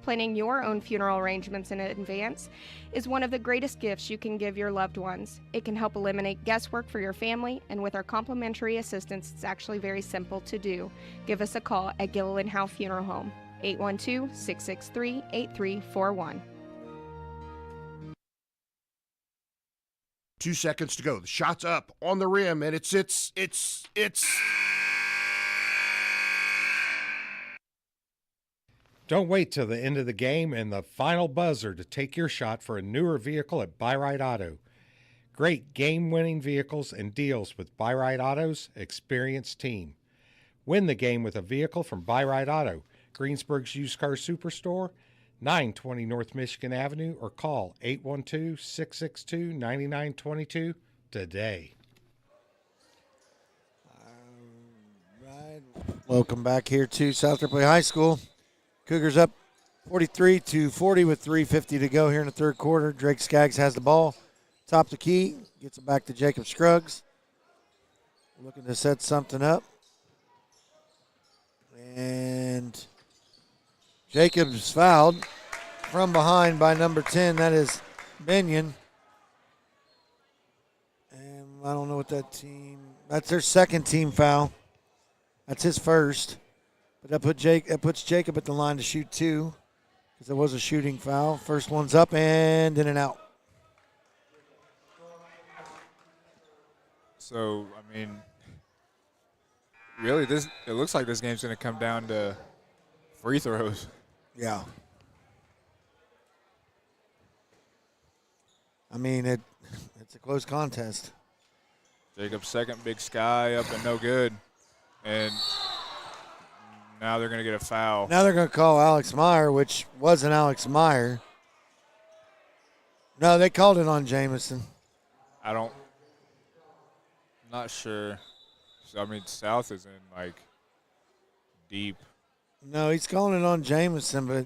Planning your own funeral arrangements in advance is one of the greatest gifts you can give your loved ones. It can help eliminate guesswork for your family, and with our complimentary assistance, it's actually very simple to do. Give us a call at Gilliland Howe Funeral Home, 812-663-8341. 2 seconds to go. The shot's up on the rim, and it's. Don't wait till the end of the game and the final buzzer to take your shot for a newer vehicle at Buy Right Auto. Great game-winning vehicles and deals with Buy Right Auto's experienced team. Win the game with a vehicle from Buy Right Auto, Greensburg's used car superstore, 920 North Michigan Avenue, or call 812-662-9922 today. All right. Welcome back here to South Ripley High School. Cougars up 43-40 with 3:50 to go here in the third quarter. Drake Skaggs has the ball. Top the key. Gets it back to Jacob Scruggs. Looking to set something up. And Jacobs fouled from behind by number 10. That is Binion. And I don't know what that team. That's their second team foul. That's his first. But that puts Jacob at the line to shoot 2 because there was a shooting foul. First one's up and in and out. So, I mean, really, it looks like this game's going to come down to free throws. Yeah. I mean, it's a close contest. Jacob's second, Big Sky up and no good. And now they're going to get a foul. Now they're going to call Alex Meyer, which wasn't Alex Meyer. No, they called it on Jamison. Not sure. So, I mean, South is in, like, deep. No, he's calling it on Jamison, but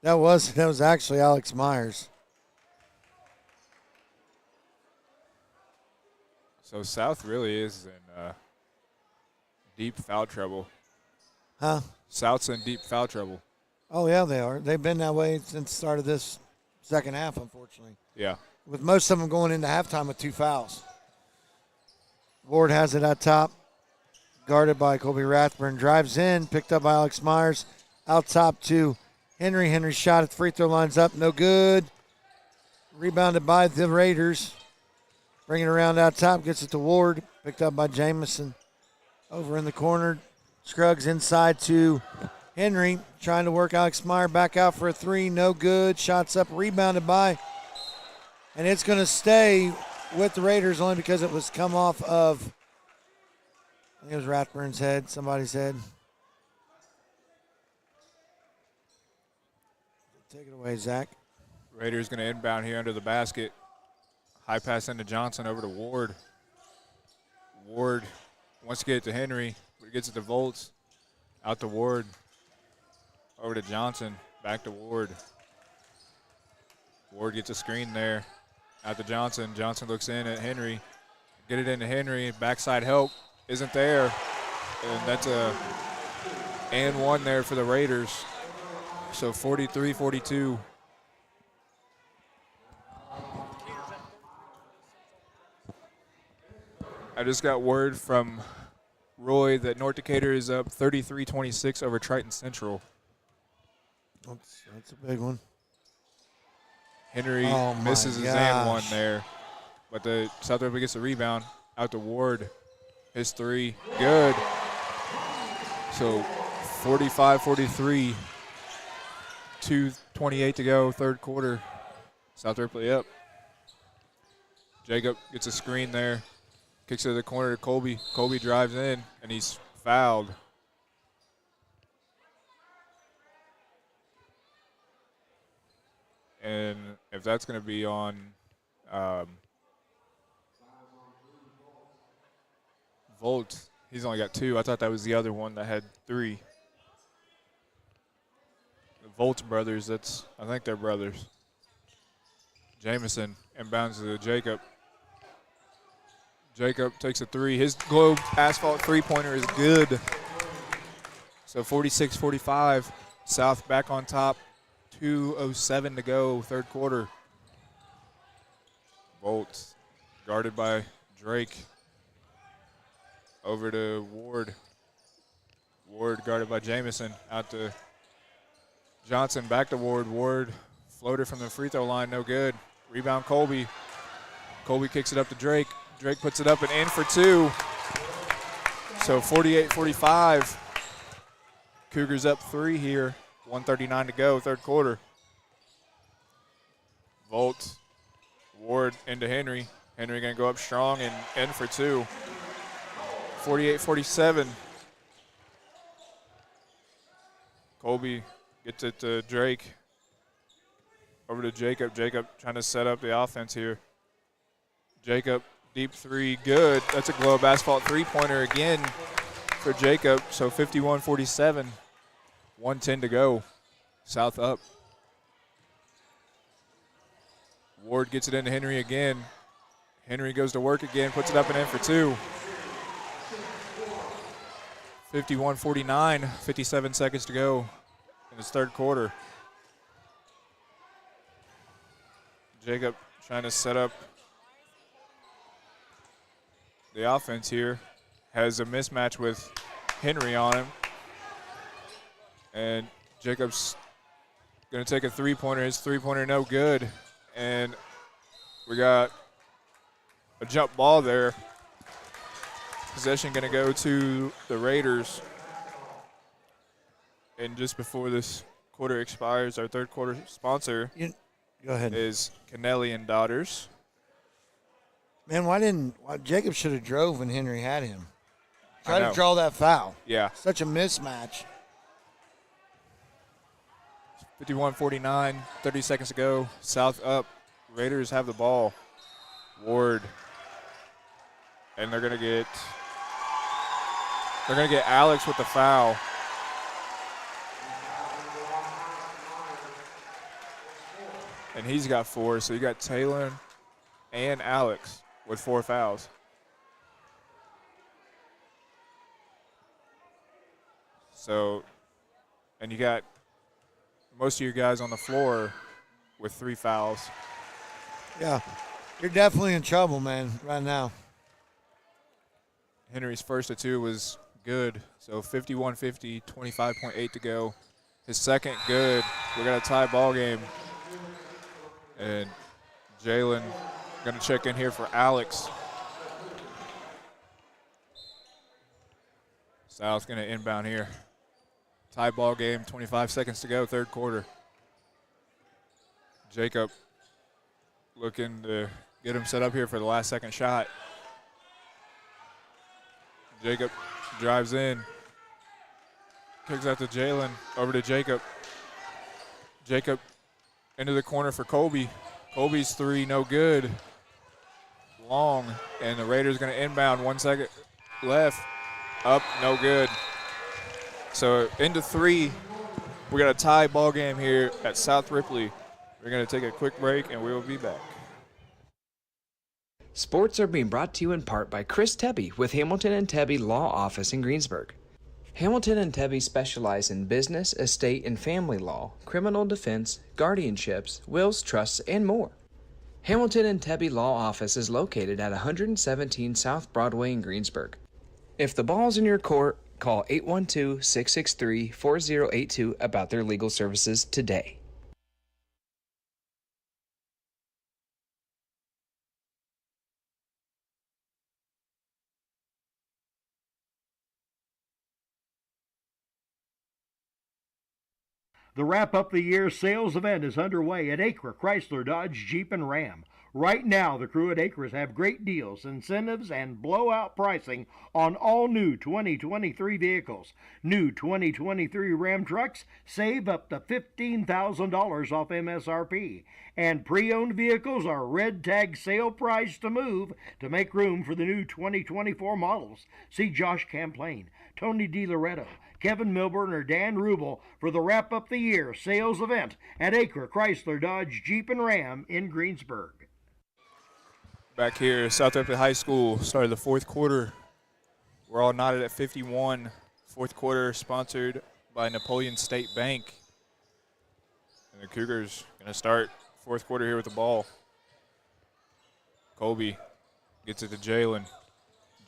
that was actually Alex Myers. So South really is in deep foul trouble. Huh? South's in deep foul trouble. Oh, yeah, they are. They've been that way since the start of this second half, unfortunately. Yeah. With most of them going into halftime with 2 fouls. Ward has it at top. Guarded by Colby Rathburn. Drives in. Picked up by Alex Myers. Out top to Henry. Henry's shot at the free throw line's up. No good. Rebounded by the Raiders. Bring it around out top. Gets it to Ward. Picked up by Jamison. Over in the corner. Scruggs inside to Henry. Trying to work Alex Meyer back out for a 3. No good. Shots up. Rebounded by. And it's going to stay with the Raiders only because it was come off of, I think it was Rathburn's head, somebody's head. Take it away, Zach. Raiders going to inbound here under the basket. High pass into Johnson over to Ward. Ward wants to get it to Henry, but he gets it to Volts. Out to Ward. Over to Johnson. Back to Ward. Ward gets a screen there. Out to Johnson. Johnson looks in at Henry. Get it into Henry. Backside help isn't there. And that's a and 1 there for the Raiders. So 43-42. I just got word from Roy that North Decatur is up 33-26 over Triton Central. That's a big one. Henry misses his and 1 there. But the South Ripley gets the rebound. Out to Ward. His 3. Good. So 45-43. 2:28 to go, third quarter. South Ripley up. Jacob gets a screen there. Kicks it to the corner to Colby. Colby drives in, and he's fouled. And if that's going to be on Volt, he's only got 2. I thought that was the other one that had 3. The Volt's brothers, I think they're brothers. Jamison inbounds to Jacob. Jacob takes a 3. His Globe asphalt three-pointer is good. So 46-45. South back on top. 2:07 to go, third quarter. Volt guarded by Drake. Over to Ward. Ward guarded by Jamison. Out to Johnson, back to Ward. Ward floater from the free throw line, no good. Rebound Colby. Colby kicks it up to Drake. Drake puts it up and in for 2. So 48-45. Cougars up 3 here. 1:39 to go, third quarter. Volt, Ward into Henry. Henry going to go up strong and in for 2. 48-47. Colby gets it to Drake. Over to Jacob. Jacob trying to set up the offense here. Jacob, deep 3, good. That's a Globe asphalt three-pointer again for Jacob. So 51-47. 1:10 to go. South up. Ward gets it into Henry again. Henry goes to work again, puts it up and in for two. 51-49, 57 seconds to go in this third quarter. Jacob trying to set up the offense here. Has a mismatch with Henry on him. And Jacob's going to take a three-pointer. His three-pointer no good. And we got a jump ball there. Possession going to go to the Raiders. And just before this quarter expires, our third quarter sponsor Go ahead. is Kennelly and Daughters. Man, why Jacob should have drove when Henry had him. Try I know. to draw that foul. Yeah. Such a mismatch. 51-49, 30 seconds to go. South up. Raiders have the ball. Ward. And they're gonna get Alex with the foul. And he's got 4, so you got Taylor and Alex with 4 fouls. So, and you got most of your guys on the floor with 3 fouls. Yeah. You're definitely in trouble, man, right now. Henry's first of 2 was good. So 51-50, 25.8 to go. His second good. We got a tie ball game. And Jalen going to check in here for Alex. South's going to inbound here. Tie ball game, 25 seconds to go, third quarter. Jacob looking to get him set up here for the last second shot. Jacob drives in. Kicks out to Jalen, over to Jacob. Jacob into the corner for Colby. Colby's 3, no good. Long, and the Raiders going to inbound, 1 second left. Up, no good. So into 3, we got a tie ball game here at South Ripley. We're going to take a quick break, and we will be back. Sports are being brought to you in part by Chris Tebby with Hamilton and Tebby Law Office in Greensburg. Hamilton and Tebby specialize in business, estate, and family law, criminal defense, guardianships, wills, trusts, and more. Hamilton and Tebby Law Office is located at 117 South Broadway in Greensburg. If the ball's in your court, call 812-663-4082 about their legal services today. The wrap-up the year sales event is underway at Acre Chrysler Dodge Jeep and Ram. Right now, the crew at Acres have great deals, incentives, and blowout pricing on all new 2023 vehicles. New 2023 Ram trucks save up to $15,000 off MSRP. And pre-owned vehicles are red tag sale price to move to make room for the new 2024 models. See Josh Camplain, Tony DiLoretto, Kevin Milburn, or Dan Rubel for the wrap-up the year sales event at Acre Chrysler Dodge Jeep and Ram in Greensburg. Back here, South Ripley High School, started the fourth quarter. We're all knotted at 51. Fourth quarter sponsored by Napoleon State Bank. And the Cougars going to start fourth quarter here with the ball. Colby gets it to Jalen.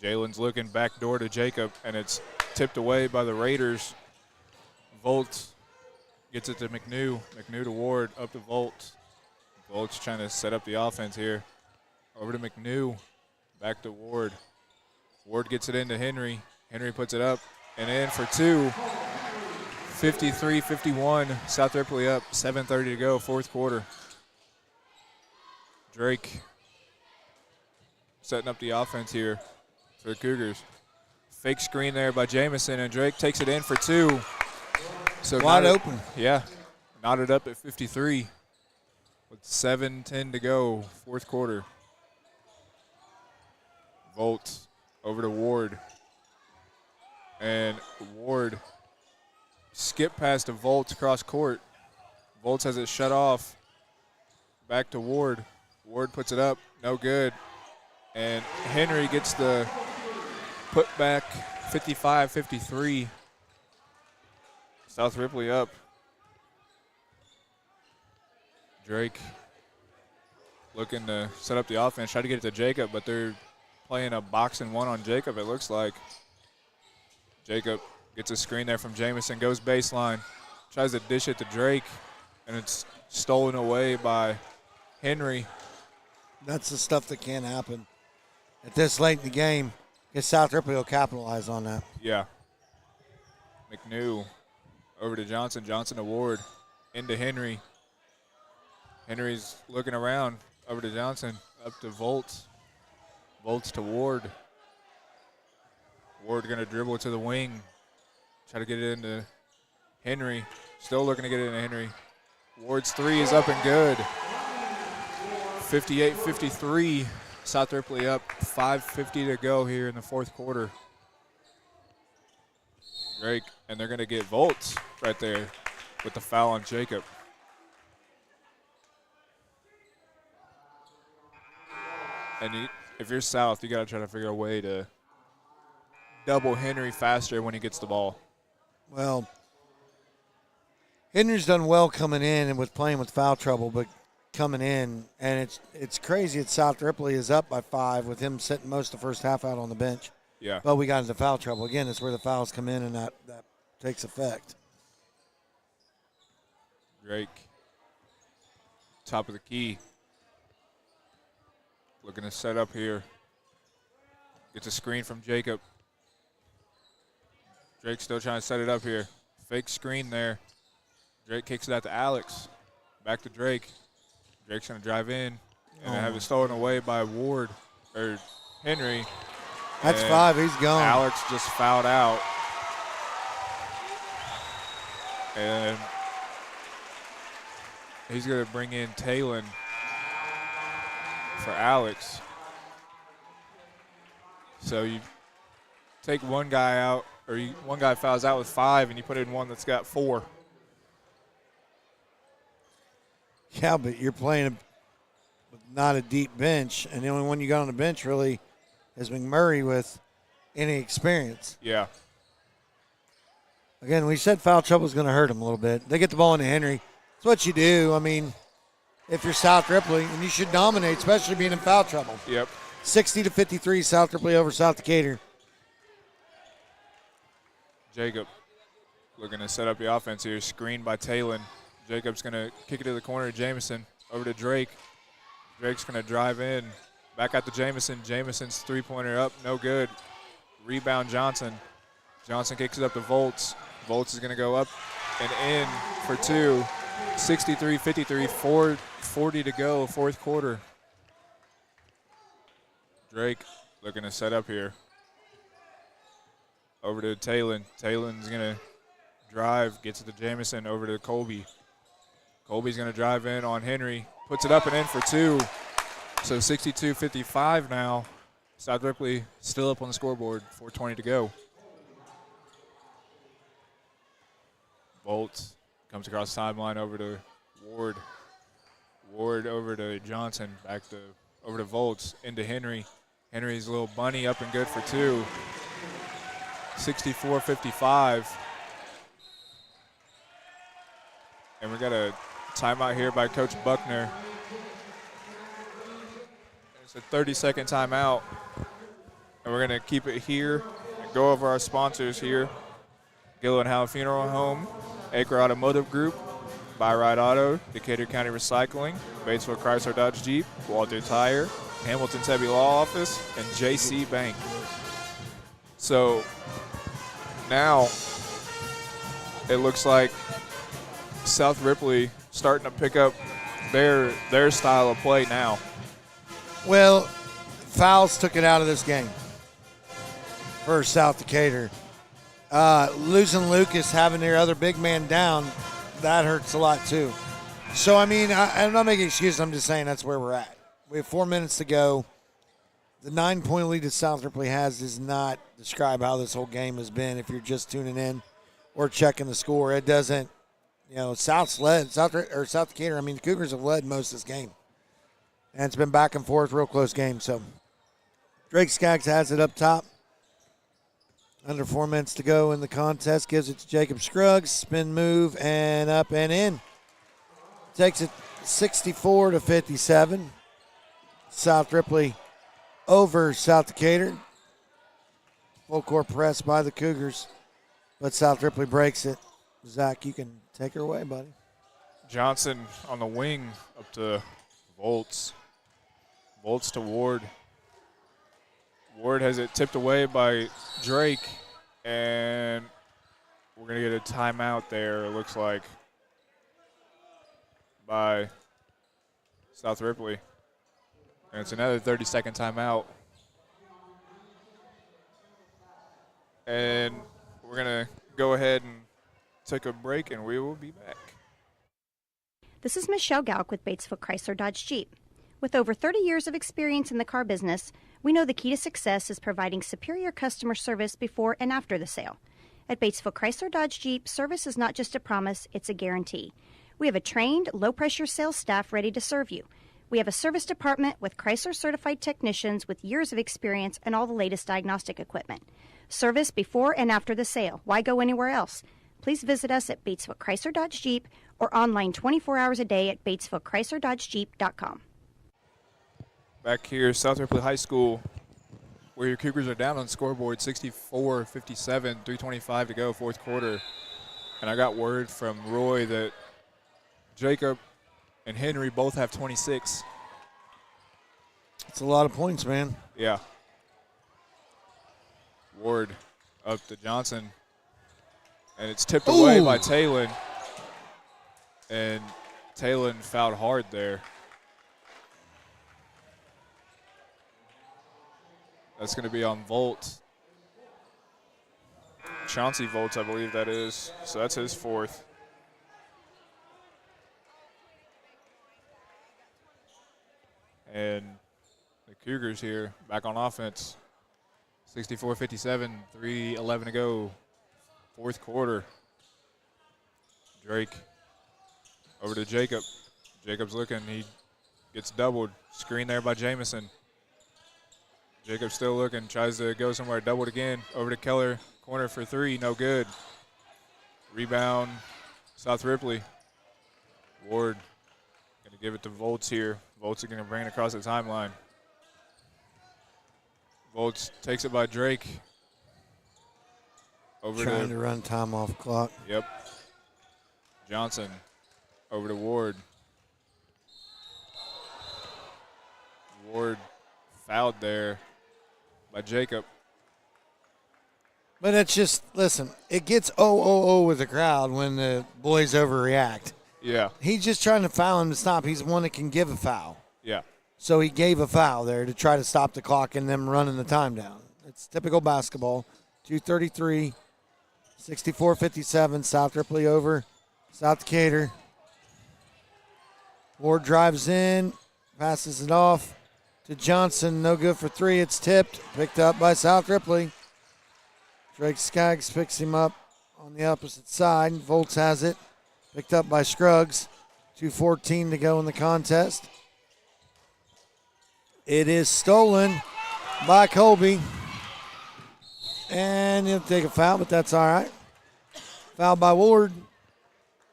Jalen's looking back door to Jacob, and it's tipped away by the Raiders. Volt gets it to McNew. McNew to Ward, up to Volt. Volt's trying to set up the offense here. Over to McNew, back to Ward. Ward gets it into Henry. Henry puts it up and in for 2. 53-51, South Ripley up, 7:30 to go, fourth quarter. Drake setting up the offense here for the Cougars. Fake screen there by Jamison, and Drake takes it in for 2. So wide open. Yeah, knotted up at 53 with 7:10 to go, fourth quarter. Volt over to Ward. And Ward skipped past the Volt across court. Volts has it shut off. Back to Ward. Ward puts it up. No good. And Henry gets the put back 55-53. South Ripley up. Drake looking to set up the offense, try to get it to Jacob, but they're playing a boxing one on Jacob, it looks like. Jacob gets a screen there from Jamison, goes baseline, tries to dish it to Drake, and it's stolen away by Henry. That's the stuff that can't happen at this late in the game, because South Ripley will capitalize on that. Yeah. McNew over to Johnson. Johnson to Ward. Into Henry. Henry's looking around. Over to Johnson. Up to Volts. Volts to Ward. Ward going to dribble to the wing. Try to get it into Henry. Still looking to get it into Henry. Ward's three is up and good. 58-53. South Ripley up. 5:50 to go here in the fourth quarter. Drake, and they're going to get Volts right there with the foul on Jacob. And if you're South, you got to try to figure a way to double Henry faster when he gets the ball. Well, Henry's done well coming in and with playing with foul trouble, but coming in, and it's crazy that South Ripley is up by 5 with him sitting most of the first half out on the bench. Yeah. But we got into foul trouble. Again, it's where the fouls come in and that takes effect. Drake, top of the key. Looking to set up here. Gets a screen from Jacob. Drake still trying to set it up here. Fake screen there. Drake kicks it out to Alex. Back to Drake. Drake's going to drive in and have it stolen away by Ward or Henry. That's 5. He's gone. Alex just fouled out. And he's going to bring in Talon for Alex. So you take one guy out, or one guy fouls out with 5, and you put in one that's got 4. Yeah, but you're playing with not a deep bench, and the only one you got on the bench really is McMurray with any experience. Yeah. Again, we said foul trouble is going to hurt him a little bit. They get the ball into Henry. It's what you do. I mean, if you're South Ripley, and you should dominate, especially being in foul trouble. Yep. 60-53, South Ripley over South Decatur. Jacob looking to set up the offense here. Screened by Talon. Jacob's going to kick it to the corner to Jamison. Over to Drake. Drake's going to drive in. Back out to Jamison. Jamison's three-pointer up. No good. Rebound Johnson. Johnson kicks it up to Volts. Volts is going to go up and in for 2. 63-53. 4:40 to go, fourth quarter. Drake looking to set up here. Over to Talon. Talon's going to drive. Gets it to Jamison. Over to Colby. Colby's going to drive in on Henry. Puts it up and in for 2. So 62-55 now. South Ripley still up on the scoreboard. 4:20 to go. Volts comes across the timeline over to Ward. Ward over to Johnson. Back to over to Volts. Into Henry. Henry's a little bunny up and good for 2. 64-55. And we got a timeout here by Coach Buckner. It's a 30-second timeout. And we're going to keep it here and go over our sponsors here. Gillen Howe Funeral Home, Acre Automotive Group, Buy Ride Auto, Decatur County Recycling, Batesville Chrysler Dodge Jeep, Walter Tire, Hamilton Tebby Law Office, and JC Bank. So now it looks like South Ripley starting to pick up their style of play now. Well, fouls took it out of this game for South Decatur. Losing Lucas, having their other big man down, that hurts a lot too. So, I mean, I'm not making excuses. I'm just saying that's where we're at. We have 4 minutes to go. The 9-point lead that South Ripley has does not describe how this whole game has been if you're just tuning in or checking the score. It doesn't South Decatur. I mean, the Cougars have led most of this game, and it's been back and forth, real close game. So Drake Skaggs has it up top. Under 4 minutes to go in the contest. Gives it to Jacob Scruggs. Spin move and up and in. Takes it 64-57. South Ripley over South Decatur. Full court press by the Cougars, but South Ripley breaks it. Zach, you can take her away, buddy. Johnson on the wing up to Volts. Volts to Ward. Ward has it tipped away by Drake, and we're going to get a timeout there, it looks like, by South Ripley. And it's another 30-second timeout. And we're going to go ahead and take a break, and we will be back. This is Michelle Galk with Batesville Chrysler Dodge Jeep. With over 30 years of experience in the car business, we know the key to success is providing superior customer service before and after the sale. At Batesville Chrysler Dodge Jeep, service is not just a promise, it's a guarantee. We have a trained, low-pressure sales staff ready to serve you. We have a service department with Chrysler-certified technicians with years of experience and all the latest diagnostic equipment. Service before and after the sale. Why go anywhere else? Please visit us at Batesville Chrysler Dodge Jeep or online 24 hours a day at BatesvilleChryslerDodgeJeep.com. Back here, South Ripley High School, where your Cougars are down on scoreboard 64-57, 3:25 to go, fourth quarter. And I got word from Roy that Jacob and Henry both have 26. It's a lot of points, man. Yeah. Ward up to Johnson. And it's tipped away by Talon. And Talon fouled hard there. That's going to be on Volt. Chauncey Volts, I believe that is. So that's his fourth. And the Cougars here back on offense. 64-57, 3:11 to go. Fourth quarter. Drake over to Jacob. Jacob's looking. He gets doubled. Screen there by Jamison. Jacob still looking. Tries to go somewhere. Doubled again. Over to Keller. Corner for three. No good. Rebound. South Ripley. Ward going to give it to Volts here. Volts are going to bring it across the timeline. Volts takes it by Drake. Trying to run time off clock. Yep. Johnson over to Ward. Ward fouled there by Jacob. But it's just, listen, it gets with the crowd when the boys overreact. Yeah. He's just trying to foul him to stop. He's the one that can give a foul. Yeah. So he gave a foul there to try to stop the clock and them running the time down. It's typical basketball. 2:33, 64-57, South Ripley over South Decatur. Ward drives in, passes it off to Johnson. No good for three. It's tipped. Picked up by South Ripley. Drake Skaggs picks him up on the opposite side. Volts has it. Picked up by Scruggs. 2:14 to go in the contest. It is stolen by Colby. And he'll take a foul, but that's all right. Foul by Ward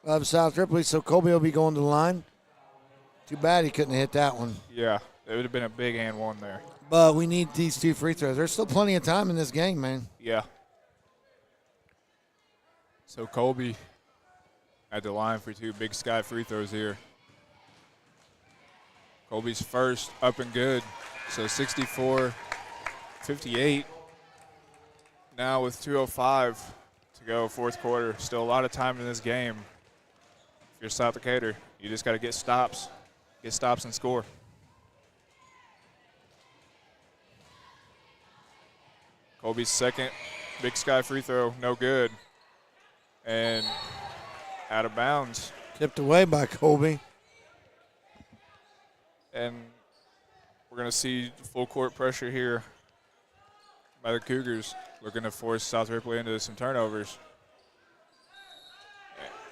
of South Ripley, so Colby will be going to the line. Too bad he couldn't hit that one. Yeah, it would have been a big and one there. But we need these two free throws. There's still plenty of time in this game, man. Yeah. So Colby at the line for two Big Sky free throws here. Colby's first, up and good. So 64-58. Now with 2:05 to go, fourth quarter. Still a lot of time in this game. If you're South Decatur, you just got to get stops and score. Colby's second Big Sky free throw, no good. And out of bounds. Tipped away by Colby. And we're going to see full court pressure here by the Cougars, looking to force South Ripley into some turnovers.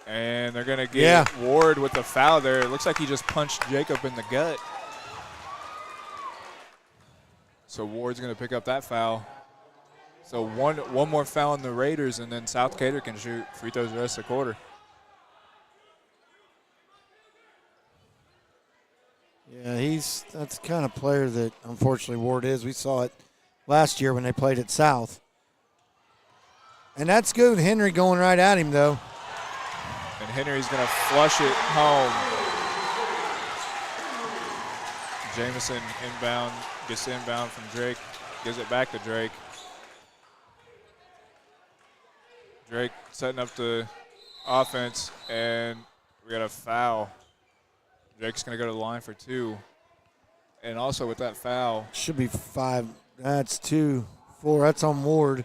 And they're going to get Ward with the foul there. It looks like he just punched Jacob in the gut. So Ward's going to pick up that foul. So one more foul on the Raiders, and then South Decatur can shoot free throws the rest of the quarter. Yeah, that's the kind of player that unfortunately Ward is. We saw it last year when they played at South. And that's good. Henry going right at him, though. And Henry's going to flush it home. Jamison inbound, gets inbound from Drake, gives it back to Drake. Drake setting up the offense, and we got a foul. Drake's going to go to the line for 2. And also with that foul. Should be 5. That's 2. 4. That's on Ward.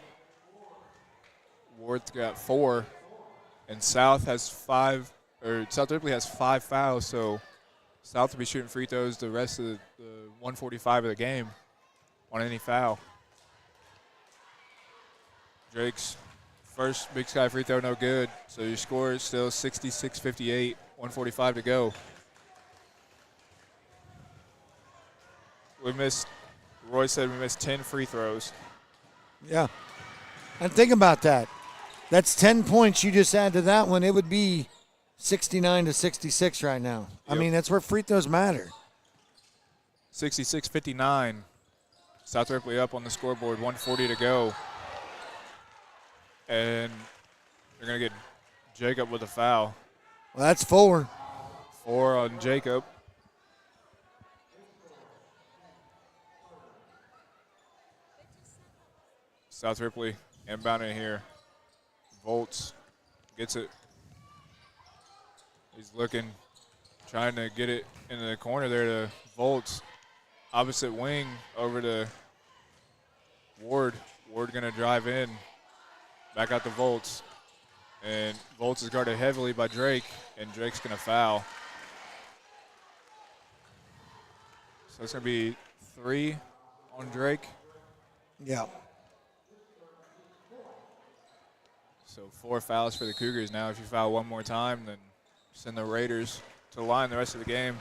Ward's got 4. And South has 5, or South Ripley has 5 fouls, so South will be shooting free throws the rest of the 145 of the game on any foul. Drake's first Big Sky free throw, no good. So your score is still 66-58, 145 to go. Roy said we missed 10 free throws. Yeah. And think about that. That's 10 points you just add to that one. It would be 69-66 right now. Yep. I mean, that's where free throws matter. 66-59. South Ripley up on the scoreboard, 140 to go. And they're going to get Jacob with a foul. Well, that's 4. 4 on Jacob. South Ripley inbounding here. Volts gets it. He's looking, trying to get it into the corner there to Volts. Opposite wing over to Ward. Ward going to drive in. Back out to Volts. And Volts is guarded heavily by Drake, and Drake's going to foul. So it's going to be 3 on Drake. Yeah. So 4 fouls for the Cougars now. If you foul one more time, then send the Raiders to the line the rest of the game.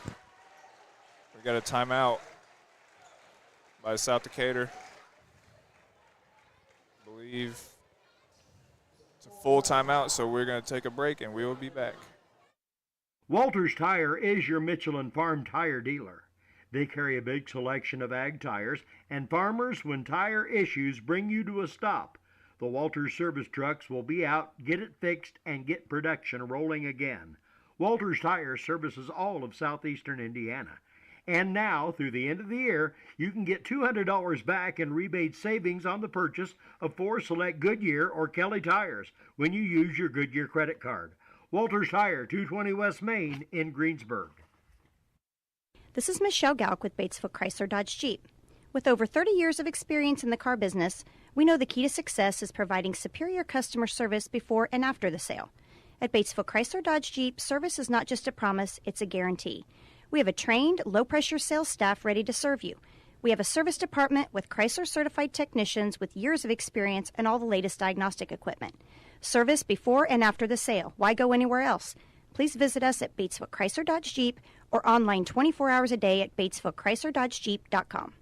We got a timeout by South Decatur. I believe it's a full timeout, so we're going to take a break, and we will be back. Walters Tire is your Michelin Farm tire dealer. They carry a big selection of ag tires, and farmers, when tire issues bring you to a stop, the Walters service trucks will be out, get it fixed, and get production rolling again. Walters Tire services all of southeastern Indiana. And now, through the end of the year, you can get $200 back in rebate savings on the purchase of 4 select Goodyear or Kelly tires when you use your Goodyear credit card. Walters Tire, 220 West Main in Greensburg. This is Michelle Galk with Batesville Chrysler Dodge Jeep. With over 30 years of experience in the car business, we know the key to success is providing superior customer service before and after the sale. At Batesville Chrysler Dodge Jeep, service is not just a promise, it's a guarantee. We have a trained, low-pressure sales staff ready to serve you. We have a service department with Chrysler-certified technicians with years of experience and all the latest diagnostic equipment. Service before and after the sale. Why go anywhere else? Please visit us at Batesville Chrysler Dodge Jeep or online 24 hours a day at BatesvilleChryslerDodgeJeep.com.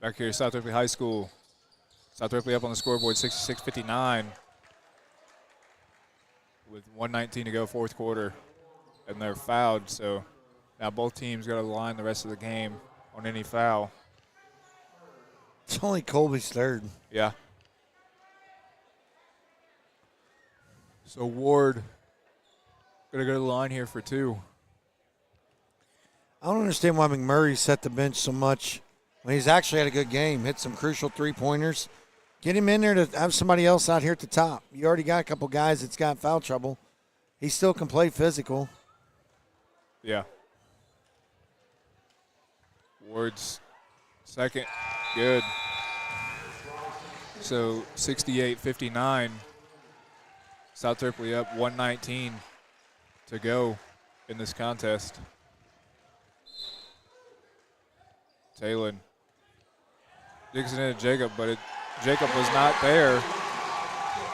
Back here, South Ripley High School. South Ripley up on the scoreboard, 66-59. With 1:19 to go, fourth quarter. And they're fouled, so now both teams go to the line the rest of the game on any foul. It's only Colby's third. Yeah. So Ward going to go to the line here for 2. I don't understand why McMurray set the bench so much when he's actually had a good game. Hit some crucial three-pointers. Get him in there to have somebody else out here at the top. You already got a couple guys that's got foul trouble. He still can play physical. Yeah. Ward's second. Good. So 68-59. South Ripley up 1:19 to go in this contest. Talon. Digs it into Jacob, but Jacob was not there.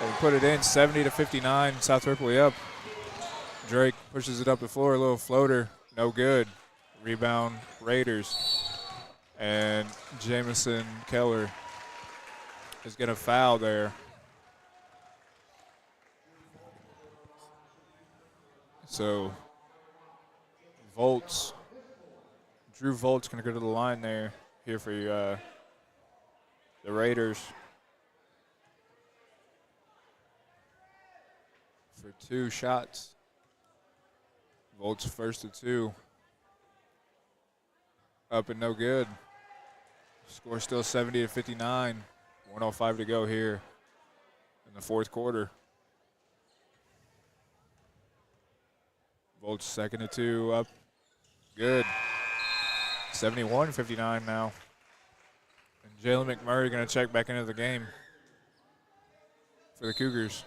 They put it in 70-59. South Ripley up. Drake pushes it up the floor, a little floater, no good. Rebound Raiders. And Jamison Keller is going to foul there. So Drew Volt's going to go to the line there here for the Raiders. For 2 shots. Volt's first of 2. Up and no good. Score still 70-59. 1:05 to go here in the fourth quarter. Volt's second of 2 up. Good. 71-59 now. And Jalen McMurray going to check back into the game for the Cougars.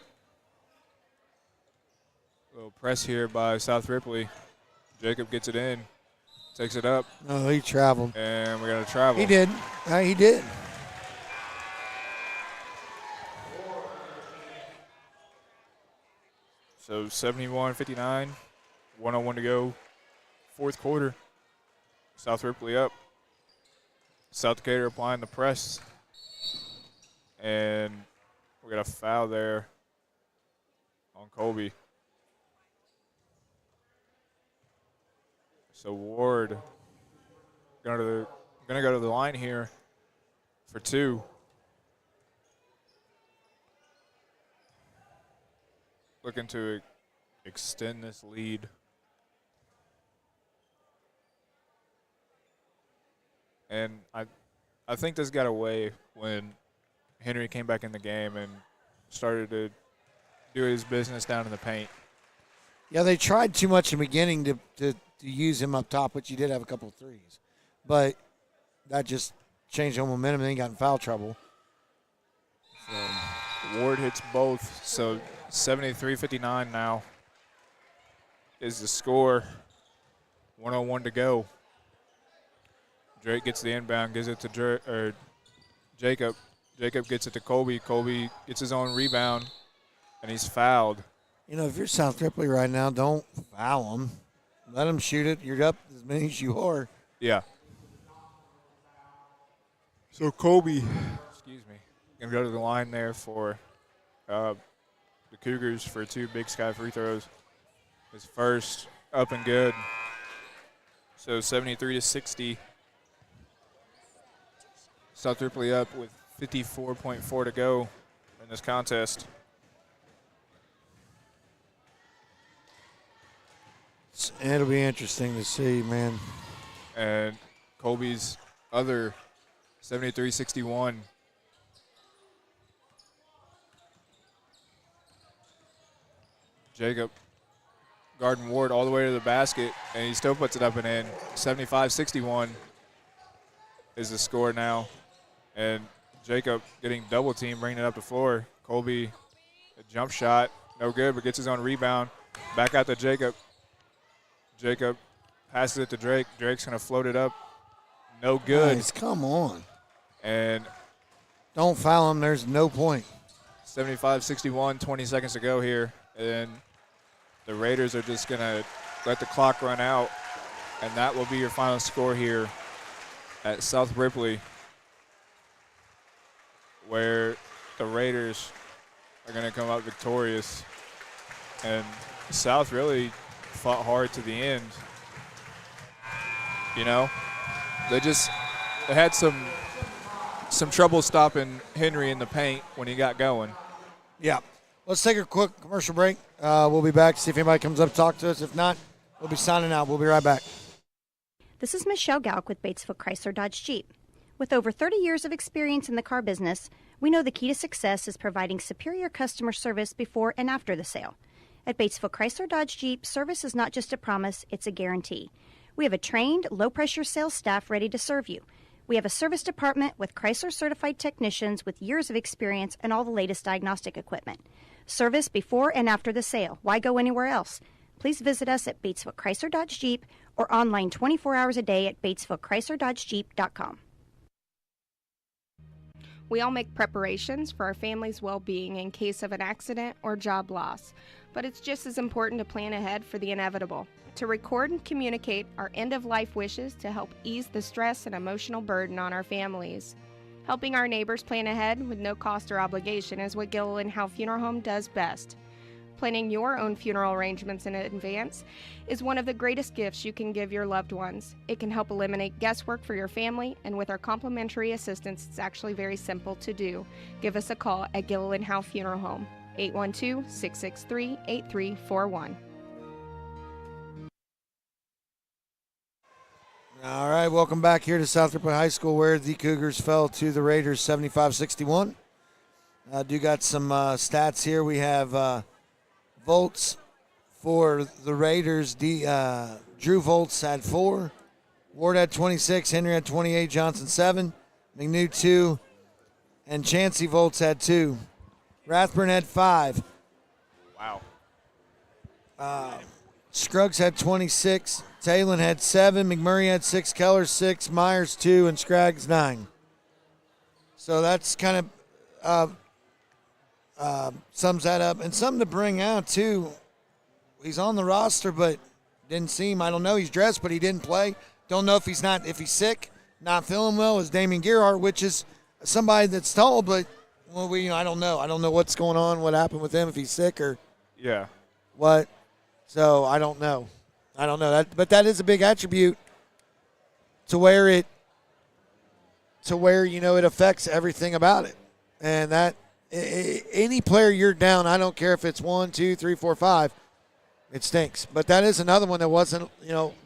Little press here by South Ripley. Jacob gets it in, takes it up. Oh, he traveled. And we got to travel. He did. He did. So 71-59, 1:01 to go. Fourth quarter. South Ripley up. South Decatur applying the press. And we got a foul there on Colby. So Ward gonna go to the line here for 2. Looking to extend this lead. And I think this got away when Henry came back in the game and started to do his business down in the paint. Yeah, they tried too much in the beginning to use him up top, which he did have a couple of threes. But that just changed the momentum, and then he got in foul trouble. So Ward hits both, so 73-59 now is the score. 1:01 to go. Drake gets the inbound, gives it to Jacob. Jacob gets it to Colby. Colby gets his own rebound, and he's fouled. You know, if you're South Ripley right now, don't foul him. Let him shoot it. You're up as many as you are. Yeah. So Colby, gonna go to the line there for the Cougars for 2 Big Sky free throws. His first up and good. So 73-60. South Ripley up with 54.4 to go in this contest. It'll be interesting to see, man. And Colby's other 73-61. Jacob guarding Ward all the way to the basket, and he still puts it up and in. 75-61 is the score now. And Jacob getting double team, bringing it up the floor. Colby, a jump shot, no good, but gets his own rebound. Back out to Jacob. Jacob passes it to Drake. Drake's going to float it up. No good. Nice, come on. And don't foul him. There's no point. 75-61, 20 seconds to go here. And the Raiders are just going to let the clock run out. And that will be your final score here at South Ripley, where the Raiders are going to come out victorious. And South really fought hard to the end. You know, they had some trouble stopping Henry in the paint when he got going. Yeah. Let's take a quick commercial break. We'll be back to see if anybody comes up to talk to us. If not, we'll be signing out. We'll be right back. This is Michelle Galk with Batesville Chrysler Dodge Jeep. With over 30 years of experience in the car business, we know the key to success is providing superior customer service before and after the sale. At Batesville Chrysler Dodge Jeep, service is not just a promise, it's a guarantee. We have a trained, low-pressure sales staff ready to serve you. We have a service department with Chrysler-certified technicians with years of experience and all the latest diagnostic equipment. Service before and after the sale. Why go anywhere else? Please visit us at Batesville Chrysler Dodge Jeep or online 24 hours a day at BatesvilleChryslerDodgeJeep.com. We all make preparations for our family's well-being in case of an accident or job loss, but it's just as important to plan ahead for the inevitable, to record and communicate our end-of-life wishes to help ease the stress and emotional burden on our families. Helping our neighbors plan ahead with no cost or obligation is what Gilliland Howe Funeral Home does best. Planning your own funeral arrangements in advance is one of the greatest gifts you can give your loved ones. It can help eliminate guesswork for your family, and with our complimentary assistance, it's actually very simple to do. Give us a call at Gilliland Howe Funeral Home, 812-663-8341. All right, welcome back here to South Ripley High School, where the Cougars fell to the Raiders 75-61. Do got some stats here. We have Volts for the Raiders. Drew Volts had 4. Ward had 26. Henry had 28. Johnson 7. McNew 2. And Chancey Volts had 2. Rathburn had 5. Wow. Scruggs had 26. Talon had 7. McMurray had 6. Keller 6. Myers 2. And Scraggs 9. So that's kind of sums that up. And something to bring out, too. He's on the roster, but didn't seem, I don't know, he's dressed, but he didn't play. Don't know if he's sick, not feeling well, is Damian Gerhardt, which is somebody that's tall, but I don't know. I don't know what's going on, what happened with him, if he's sick or what. So I don't know. But that is a big attribute to where it affects everything about it. And that any player you're down, I don't care if it's 1, 2, 3, 4, 5, it stinks. But that is another one that wasn't,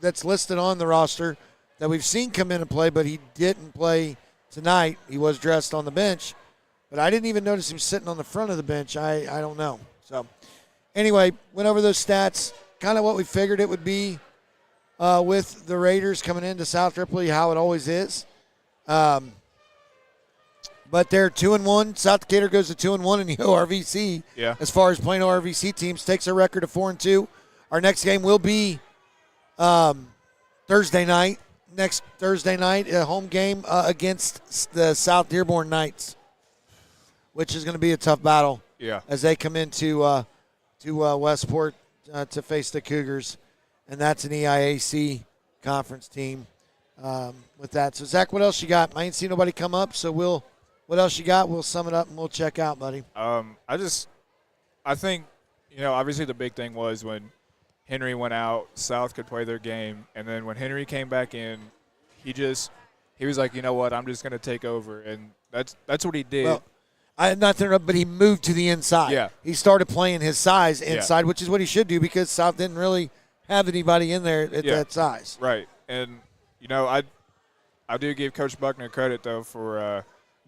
that's listed on the roster that we've seen come in and play, but he didn't play tonight. He was dressed on the bench, but I didn't even notice him sitting on the front of the bench. I don't know. So anyway, went over those stats, kind of what we figured it would be with the Raiders coming into South Ripley, how it always is. But they're 2-1. South Decatur goes to 2-1 in the ORVC. Yeah. As far as playing ORVC teams, takes a record of 4-2. Our next game will be Thursday night. Next Thursday night, a home game against the South Dearborn Knights, which is going to be a tough battle. Yeah. As they come into Westport to face the Cougars, and that's an EIAC conference team. With that, so Zach, what else you got? I ain't seen nobody come up, so what else you got? We'll sum it up and we'll check out, buddy. I think, obviously the big thing was when Henry went out, South could play their game. And then when Henry came back in, he was like, you know what, I'm just going to take over. And that's what he did. Well, not to interrupt, but he moved to the inside. Yeah. He started playing his size inside, which is what he should do because South didn't really have anybody in there at that size. Right. And, I do give Coach Buckner credit, though, for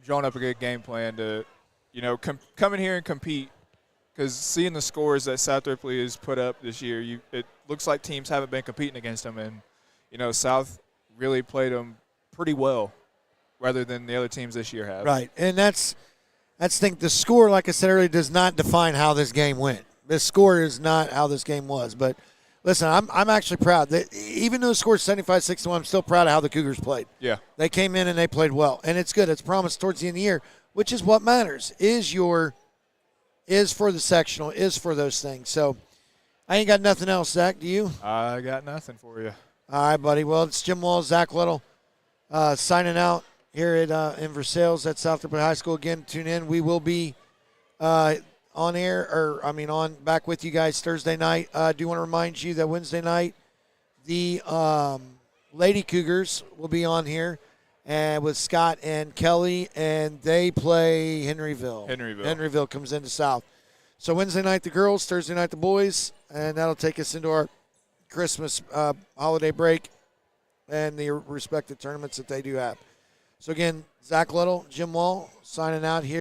drawing up a good game plan to, come in here and compete. Because seeing the scores that South Ripley has put up this year, it looks like teams haven't been competing against them. And, South really played them pretty well rather than the other teams this year have. Right. And that's the thing. The score, like I said earlier, does not define how this game went. The score is not how this game was. But, listen, I'm actually proud. That even though the score is 75-61, I'm still proud of how the Cougars played. Yeah. They came in and they played well. And it's good. It's promised towards the end of the year, which is what matters, is for the sectional, is for those things. So I ain't got nothing else, Zach. Do you? I got nothing for you. All right, buddy. Well, it's Jim Wall, Zach Little, signing out here at in Versailles at South Ripley High School. Again, tune in. We will be on back with you guys Thursday night. I do want to remind you that Wednesday night, the Lady Cougars will be on here and with Scott and Kelly, and they play Henryville. Henryville comes into South. So Wednesday night the girls, Thursday night the boys, and that'll take us into our Christmas holiday break and the respective tournaments that they do have. So again, Zach Little, Jim Wall signing out here.